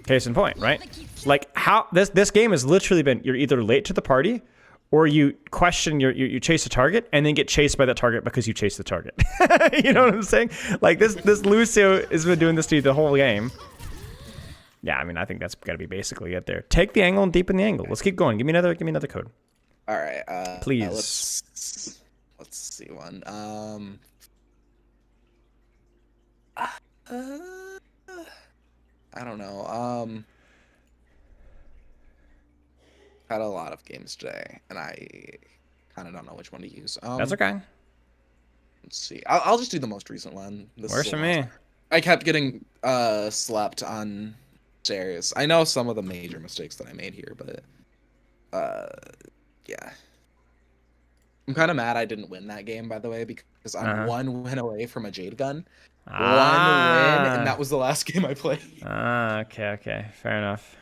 Case in point, right? Like, how this game has literally been, you're either late to the party or you question you chase a target and then get chased by that target because you chase the target. You know what I'm saying? Like, this Lucio has been doing this to you the whole game. Yeah, I mean, I think that's got to be basically it there. Take the angle and deepen the angle. Let's keep going. Give me another code. All right. Please. Let's see one. I don't know. Had a lot of games today, and I kind of don't know which one to use. That's okay. Let's see. I'll just do the most recent one. Works for me. I kept getting slapped on stairs. I know some of the major mistakes that I made here, but yeah. I'm kind of mad I didn't win that game, by the way, because I'm one win away from a Jade gun. One win, and that was the last game I played. Okay. Fair enough.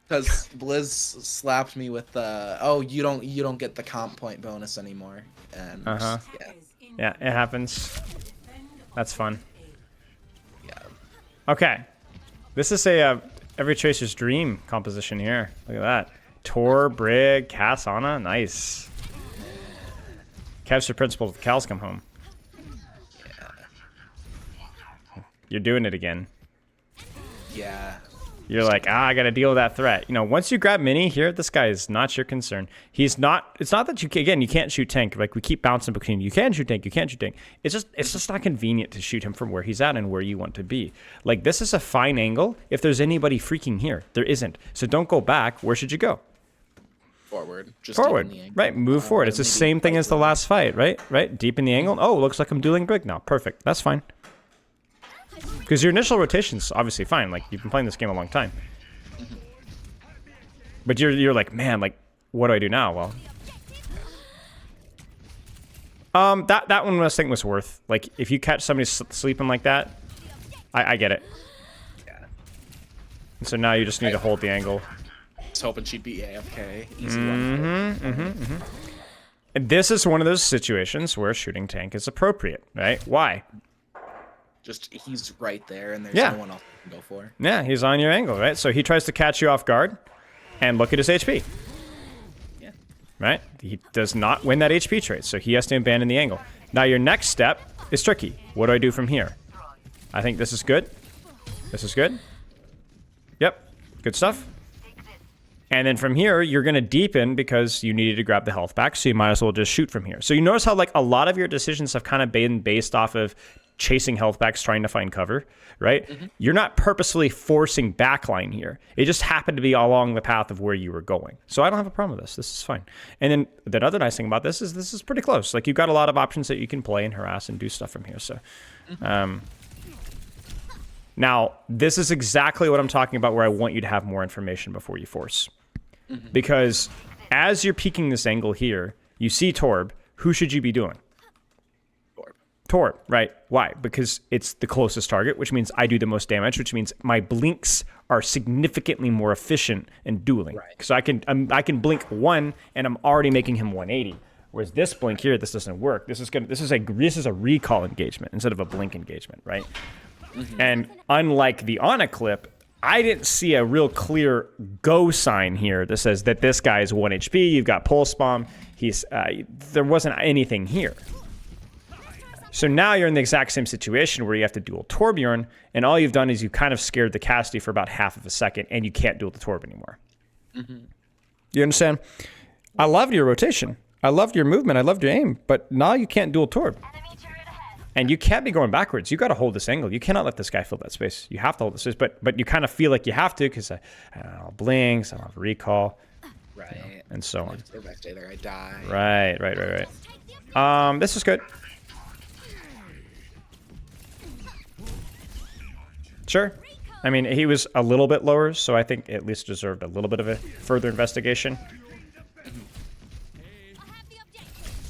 Because Blizz slapped me with the, oh, you don't get the comp point bonus anymore. And yeah, it happens. That's fun. Yeah. Okay. This is a every tracer's dream composition here. Look at that. Tor, Brig, Cass, Ana. Nice. Capture principle if the cows come home. Yeah. You're doing it again. Yeah. You're like, I got to deal with that threat. You know, once you grab mini here, this guy is not your concern. He's not. It's not that you again you can't shoot tank. Like we keep bouncing between you can shoot tank, you can't shoot tank. It's just not convenient to shoot him from where he's at and where you want to be. Like this is a fine angle. If there's anybody freaking here, there isn't. So don't go back. Where should you go? Forward. Just Forward. Right. Move forward. It's the same thing as the last fight. Right. Deep in the angle. Oh, looks like I'm dueling Brig now. Perfect. That's fine. Because your initial rotation's obviously fine. Like, you've been playing this game a long time. But you're like, man, like, what do I do now? Well, that one I think was worth. Like, if you catch somebody sleeping like that, I get it. Yeah. And so now you just need to hold the angle. Just hoping she'd be AFK. Easy one. And this is one of those situations where shooting tank is appropriate, right? Why? Just he's right there, and there's no one else to go for. Yeah, he's on your angle, right? So he tries to catch you off guard, and look at his HP. Yeah. Right? He does not win that HP trade, so he has to abandon the angle. Now your next step is tricky. What do I do from here? I think this is good. This is good. Yep, good stuff. And then from here, you're going to deepen because you needed to grab the health back, so you might as well just shoot from here. So you notice how like a lot of your decisions have kind of been based off of chasing health backs, trying to find cover, right? You're not purposefully forcing backline here. It just happened to be along the path of where you were going. So I don't have a problem with this. This is fine. And then the other nice thing about this is pretty close. Like you've got a lot of options that you can play and harass and do stuff from here. So, now this is exactly what I'm talking about where I want you to have more information before you force. Because as you're peeking this angle here, you see Torb. Who should you be doing? Torb, right? Why? Because it's the closest target, which means I do the most damage, which means my blinks are significantly more efficient in dueling. Right. So I can blink one, and I'm already making him 180. Whereas this blink here, this doesn't work. This is a recall engagement instead of a blink engagement, right? And unlike the Ana clip, I didn't see a real clear go sign here that says that this guy is 1 HP. You've got pulse bomb. There wasn't anything here. So now you're in the exact same situation where you have to duel Torbjorn, and all you've done is you kind of scared the Cassidy for about half of a second, and you can't duel the Torb anymore. You understand? I loved your rotation. I loved your movement. I loved your aim, but now you can't duel Torb. And you can't be going backwards. You got to hold this angle. You cannot let this guy fill that space. You have to hold this space, but you kind of feel like you have to because I don't know, blinks, I don't have recall. Right. You know, and so on. If I stay there, I die. Right. This is good. Sure. I mean, he was a little bit lower, so I think at least deserved a little bit of a further investigation.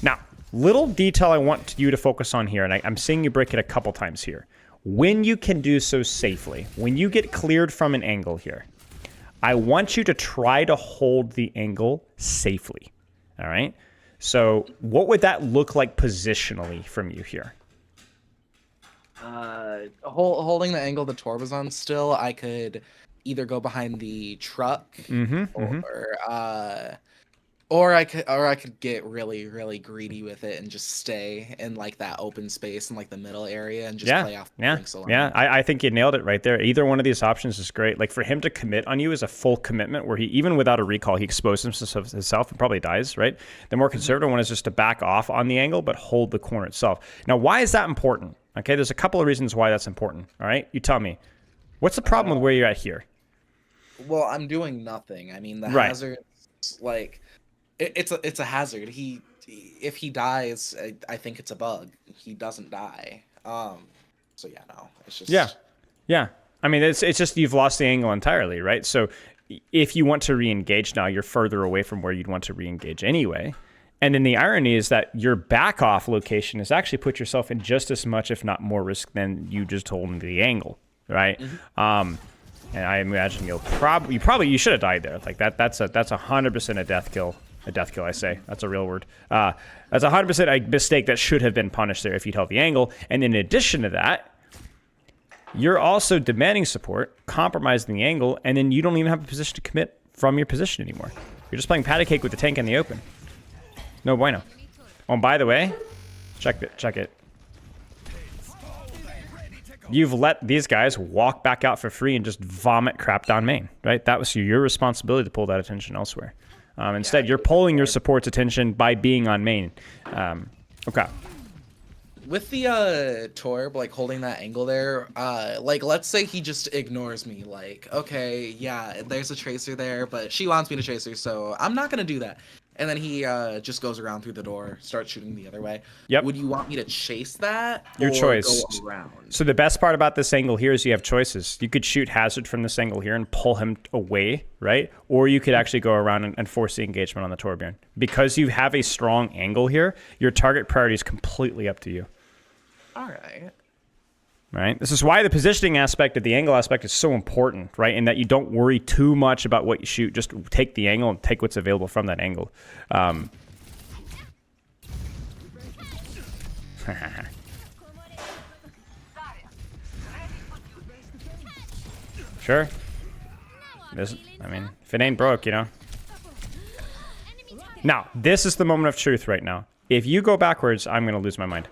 Now, little detail I want you to focus on here, and I'm seeing you break it a couple times here. When you can do so safely, when you get cleared from an angle here, I want you to try to hold the angle safely. All right? So what would that look like positionally from you here? Holding the angle the Torb was on still, I could either go behind the truck or I could get really, really greedy with it and just stay in like that open space in like the middle area and just play off the blinks alone. Yeah, I think you nailed it right there. Either one of these options is great. Like for him to commit on you is a full commitment where he, even without a recall, he exposes himself and probably dies, right? The more conservative one is just to back off on the angle but hold the corner itself. Now, why is that important? Okay, there's a couple of reasons why that's important. All right, you tell me. What's the problem with where you're at here? Well, I'm doing nothing. I mean, the hazard, like, it's a hazard. If he dies, I think it's a bug. He doesn't die. So yeah, no, it's just yeah. I mean, it's just you've lost the angle entirely, right? So if you want to re-engage now, you're further away from where you'd want to re-engage anyway. And then the irony is that your back off location has actually put yourself in just as much, if not more risk than you just holding the angle, right? And I imagine you should have died there. Like that's 100% a death kill. A death kill, I say. That's a real word. That's 100% a mistake that should have been punished there if you'd held the angle. And in addition to that, you're also demanding support, compromising the angle, and then you don't even have a position to commit from your position anymore. You're just playing patty cake with the tank in the open. No bueno. Oh, and by the way, check it. you've let these guys walk back out for free and just vomit crap down main, right? That was your responsibility to pull that attention elsewhere. Instead, you're pulling your support's attention by being on main. Okay. With the Torb, like, holding that angle there, like, let's say he just ignores me, like, okay, yeah, there's a Tracer there, but she wants me to chase her, so I'm not gonna do that. And then he just goes around through the door, starts shooting the other way. Yep. Would you want me to chase that? Your or choice. Go around? So the best part about this angle here is you have choices. You could shoot Hazard from this angle here and pull him away, right? Or you could actually go around and force the engagement on the Torbjorn. Because you have a strong angle here, your target priority is completely up to you. All right. Right? This is why the positioning aspect of the angle aspect is so important, right? In that you don't worry too much about what you shoot. Just take the angle and take what's available from that angle. Sure. This, I mean, if it ain't broke, you know. Now, this is the moment of truth right now. If you go backwards, I'm going to lose my mind.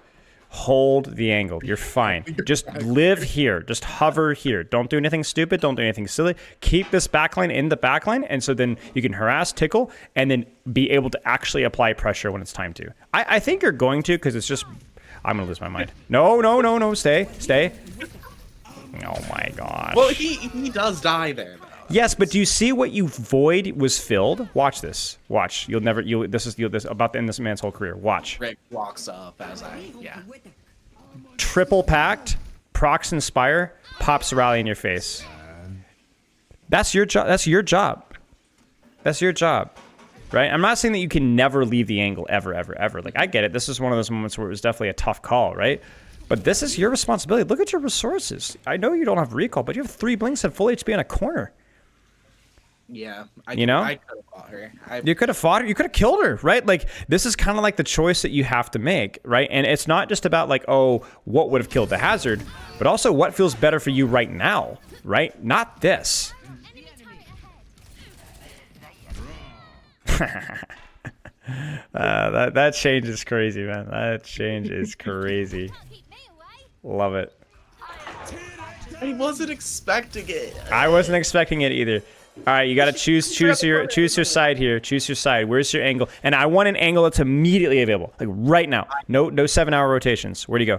Hold the angle. You're fine. Just live here. Just hover here. Don't do anything stupid. Don't do anything silly. Keep this backline in the backline, and so then you can harass, tickle, and then be able to actually apply pressure when it's time to. I think you're going to, because it's just... I'm going to lose my mind. No, no, no, no. Stay. Stay. Oh, my gosh. Well, he does die there, though. Yes, but do you see what you void was filled? Watch this. Watch. This is about to end this man's whole career. Watch. Rick walks up as yeah. Triple packed, procs inspire, pops rally in your face. That's your job. That's your job. That's your job. Right? I'm not saying that you can never leave the angle ever, ever, ever. Like, I get it. This is one of those moments where it was definitely a tough call, right? But this is your responsibility. Look at your resources. I know you don't have recall, but you have 3 blinks and full HP in a corner. Yeah, I could have fought her. You could have fought her. You could have killed her, right? Like, this is kind of like the choice that you have to make, right? And it's not just about like, oh, what would have killed the Hazard, but also what feels better for you right now, right? Not this. That change is crazy, man. That change is crazy. Love it. I wasn't expecting it. I wasn't expecting it either. All right, you got to choose your side here. Choose your side. Where's your angle? And I want an angle that's immediately available, like right now. No 7-hour rotations. Where do you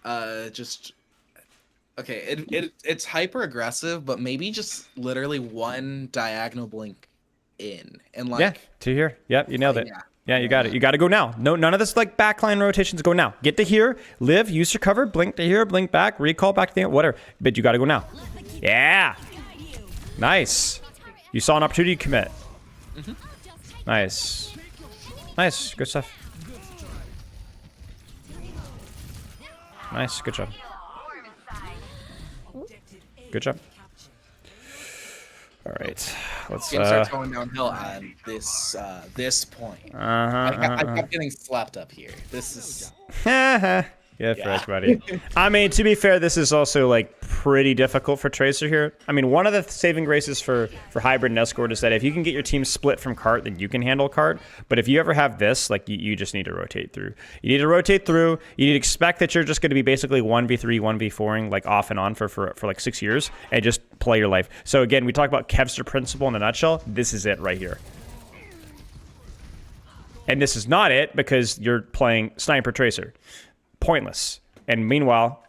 go? Just okay. It's hyper aggressive, but maybe just literally one diagonal blink in and like to here. Yep, you nailed it. Yeah, you got it. You got to go now. No, none of this like backline rotations. Go now. Get to here. Live. Use your cover. Blink to here. Blink back. Recall back to the whatever. But you got to go now. Yeah. Nice. You saw an opportunity to commit. Nice. Nice. Good stuff. Nice. Good job. Good job. All right. Let's start going downhill at this point. I kept getting slapped up here. This is Yeah, fresh, buddy. I mean, to be fair, this is also like pretty difficult for Tracer here. I mean, one of the saving graces for Hybrid and Escort is that if you can get your team split from Cart, then you can handle Cart. But if you ever have this, like you just need to rotate through. You need to rotate through. You need to expect that you're just going to be basically 1v3, 1v4ing like off and on for like 6 years and just play your life. So again, we talk about Kevster principle in a nutshell. This is it right here. And this is not it because you're playing Sniper Tracer. Pointless. And meanwhile,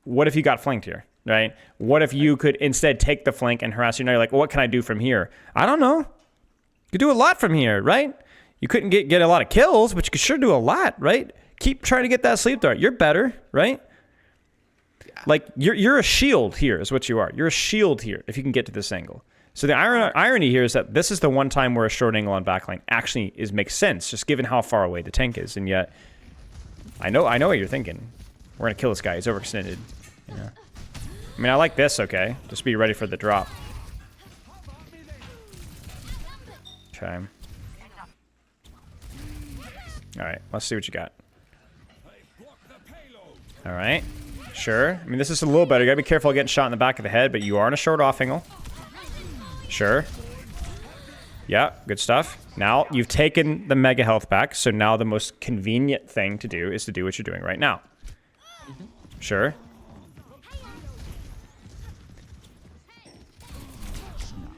what if you got flanked here, right? What if you could instead take the flank and harass you? Now you're like, well, what can I do from here? I don't know. You could do a lot from here, right? You couldn't get a lot of kills, but you could sure do a lot, right? Keep trying to get that sleep dart. You're better, right? Like, you're a shield here is what you are. You're a shield here if you can get to this angle. So the irony here is that this is the one time where a short angle on backline actually makes sense, just given how far away the tank is, and yet... I know what you're thinking. We're gonna kill this guy. He's overextended. Yeah. I mean, I like this. Okay, just be ready for the drop. Okay. All right. Let's see what you got. All right. Sure. I mean, this is a little better. You gotta be careful of getting shot in the back of the head, but you are in a short off angle. Sure. Yeah, good stuff. Now, you've taken the mega health back, so now the most convenient thing to do is to do what you're doing right now. Sure.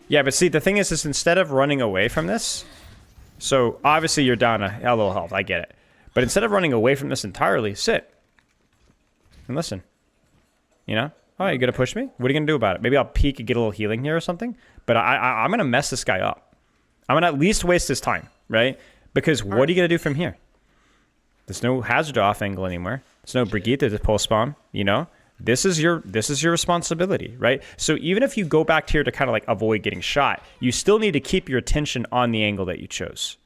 Yeah, but see, the thing is instead of running away from this, so obviously you're down a little health. I get it. But instead of running away from this entirely, sit and listen. You know? Oh, you gonna push me? What are you gonna do about it? Maybe I'll peek and get a little healing here or something. But I'm gonna mess this guy up. I'm gonna at least waste his time, right? Because what are you gonna do from here? There's no hazard off angle anymore. There's no Brigitte to post bomb. You know, this is your responsibility, right? So even if you go back here to kind of like avoid getting shot, you still need to keep your attention on the angle that you chose.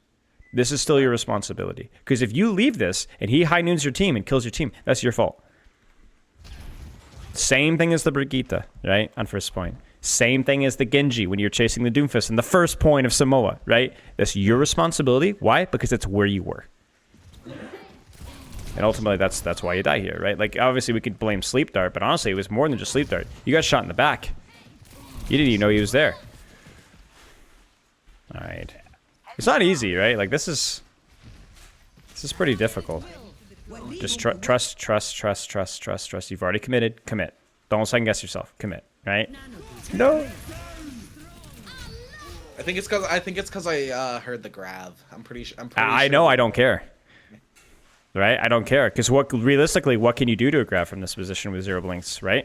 This is still your responsibility. Because if you leave this and he high noons your team and kills your team, that's your fault. Same thing as the Brigitte, right? On first point. Same thing as the Genji when you're chasing the Doomfist in the first point of Samoa, right? That's your responsibility. Why? Because it's where you were. And ultimately, that's why you die here, right? Like, obviously, we could blame Sleep Dart, but honestly, it was more than just Sleep Dart. You got shot in the back. You didn't even know he was there. All right. It's not easy, right? Like, this is pretty difficult. Just trust. You've already committed. Commit. Don't second guess yourself. Commit, right? No. I think it's because I heard the grab. I'm pretty sure. I know. I don't care. Right? I don't care. Because realistically, what can you do to a grab from this position with 0 blinks, right?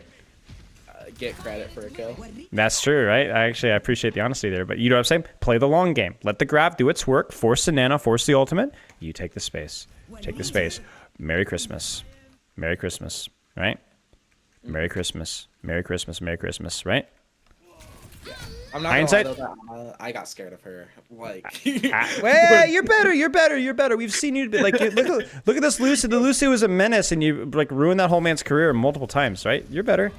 Get credit for a kill. That's true, right? I appreciate the honesty there. But you know what I'm saying? Play the long game. Let the grab do its work. Force the nano. Force the ultimate. You take the space. Take the space. Merry Christmas. Merry Christmas. Right? Merry Christmas. Merry Christmas. Merry Christmas. Right? Yeah. I'm not Hindsight. gonna lie, though, I got scared of her. Like, well, you're better. We've seen you like look at this Lucy. The Lucy was a menace, and you like ruined that whole man's career multiple times, right? You're better.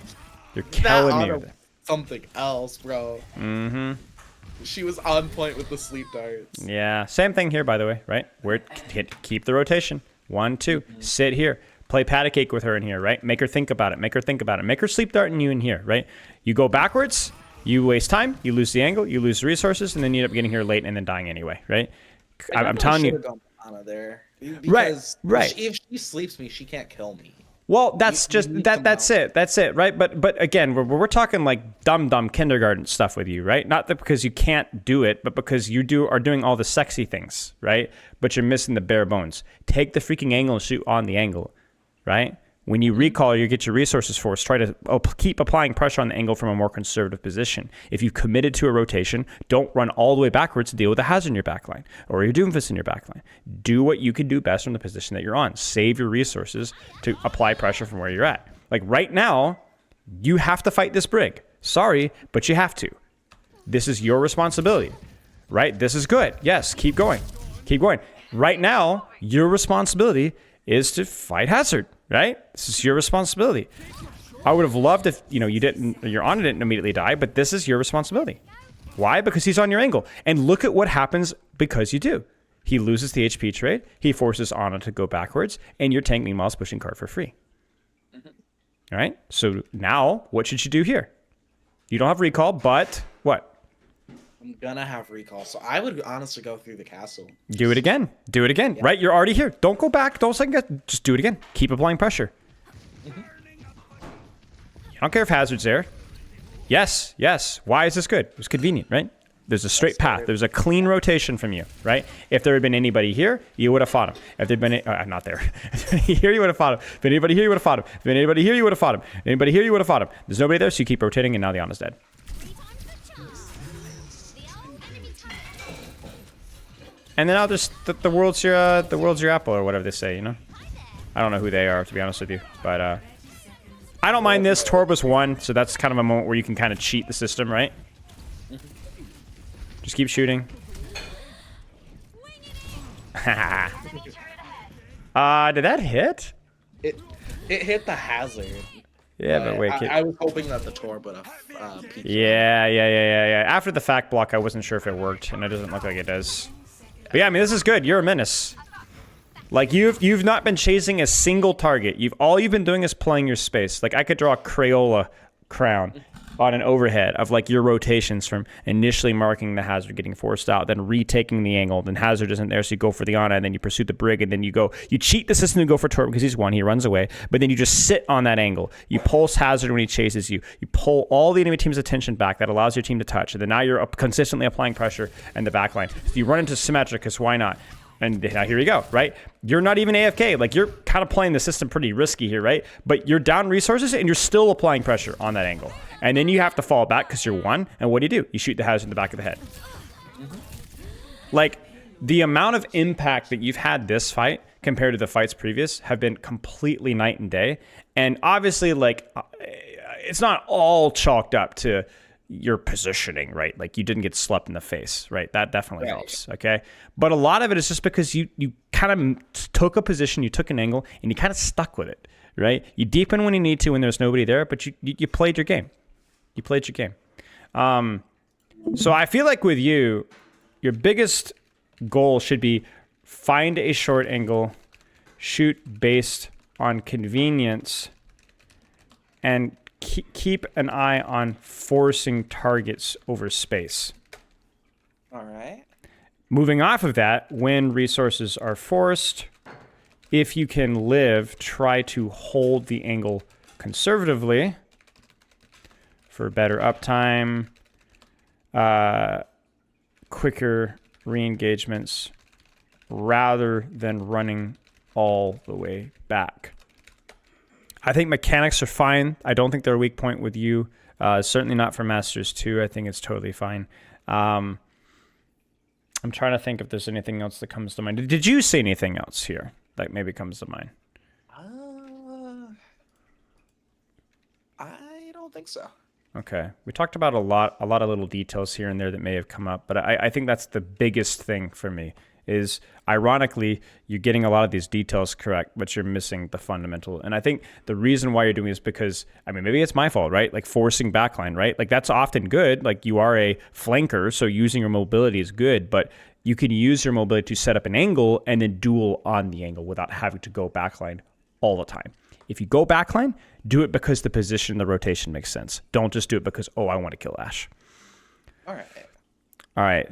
You're killing me with it. Something else, bro. Mm-hmm. She was on point with the sleep darts. Yeah, same thing here, by the way, right? Keep the rotation. 1, 2, sit here. Play patty cake with her in here, right? Make her think about it. Make her sleep dart in you in here, right? You go backwards. You waste time, you lose the angle, you lose the resources, and then you end up getting here late and then dying anyway, right? I'm telling you. There Right. If she sleeps me, she can't kill me. Well, that's it, right? But again, we're talking like dumb kindergarten stuff with you, right? Not that because you can't do it, but because you are doing all the sexy things, right? But you're missing the bare bones. Take the freaking angle and shoot on the angle, right? When you recall, you get your resources force. Try to keep applying pressure on the angle from a more conservative position. If you've committed to a rotation, don't run all the way backwards to deal with a hazard in your backline or your Doomfist in your backline. Do what you can do best from the position that you're on. Save your resources to apply pressure from where you're at. Like right now, you have to fight this Brig. Sorry, but you have to. This is your responsibility, right? This is good. Yes, keep going. Keep going. Right now, your responsibility is to fight hazard. Right? This is your responsibility. I would have loved if, your Ana didn't immediately die, but this is your responsibility. Why? Because he's on your angle. And look at what happens because you do. He loses the HP trade. He forces Ana to go backwards, and your tank meanwhile is pushing card for free. All right? So now, what should you do here? You don't have recall, but what? I'm gonna have recall, so I would honestly go through the castle. Do it again. Do it again. Yeah. Right? You're already here. Don't go back. Don't second guess. Just do it again. Keep applying pressure. You don't care if hazard's there. Yes. Why is this good? It was convenient, right? There's a straight path. There's a clean rotation from you, right? If there had been anybody here, you would have fought him. If there'd been not there. Here, you would have fought him. If anybody here, you would have fought him. If anybody here, you would have fought him. Anybody here, you would have fought him. There's nobody there, so you keep rotating, and now the Ana's dead. And then I'll just the world's your apple or whatever they say, I don't know who they are, to be honest with you, but I don't mind this. Torb was 1, so that's kind of a moment where you can kind of cheat the system, right? Just keep shooting. Did that hit? It hit the hazard. Yeah, but wait. I was hoping that the Torb would have peaked. Yeah. After the fact block, I wasn't sure if it worked, and it doesn't look like it does. But yeah, I mean, this is good. You're a menace. Like, you've not been chasing a single target. All you've been doing is playing your space. Like, I could draw a Crayola crown. on an overhead of like your rotations from initially marking the hazard getting forced out, then retaking the angle, then hazard isn't there, so you go for the Ana, and then you pursue the brig, and then you cheat the system and go for Torb because he's one, he runs away, but then you just sit on that angle. You pulse hazard when he chases you. You pull all the enemy team's attention back. That allows your team to touch, and then now you're consistently applying pressure in the backline. So you run into Symmetricus, why not? And now here you go, right? You're not even AFK. Like, you're kind of playing the system pretty risky here, right? But you're down resources, and you're still applying pressure on that angle. And then you have to fall back because you're one. And what do? You shoot the hazard in the back of the head. Like, the amount of impact that you've had this fight compared to the fights previous have been completely night and day. And obviously, like, it's not all chalked up to your positioning, right? Like, you didn't get slept in the face, right? That definitely helps, okay? But a lot of it is just because you kind of took a position, you took an angle, and you kind of stuck with it, right? You deepen when you need to when there's nobody there, but you played your game. You played your game. So I feel like with you, your biggest goal should be find a short angle, shoot based on convenience, and keep an eye on forcing targets over space. All right. Moving off of that, when resources are forced, if you can live, try to hold the angle conservatively for better uptime, quicker re-engagements, rather than running all the way back. I think mechanics are fine. I don't think they're a weak point with you. Certainly not for Masters 2. I think it's totally fine. I'm trying to think if there's anything else that comes to mind. Did you see anything else here that maybe comes to mind? I don't think so. Okay. We talked about a lot of little details here and there that may have come up, but I think that's the biggest thing for me is, ironically, you're getting a lot of these details correct, but you're missing the fundamental. And I think the reason why you're doing this because, I mean, maybe it's my fault, right? Like forcing backline, right? Like that's often good. Like you are a flanker, so using your mobility is good, but you can use your mobility to set up an angle and then duel on the angle without having to go backline all the time. If you go backline, do it because the position, the rotation makes sense. Don't just do it because, oh, I want to kill Ash. All right. All right.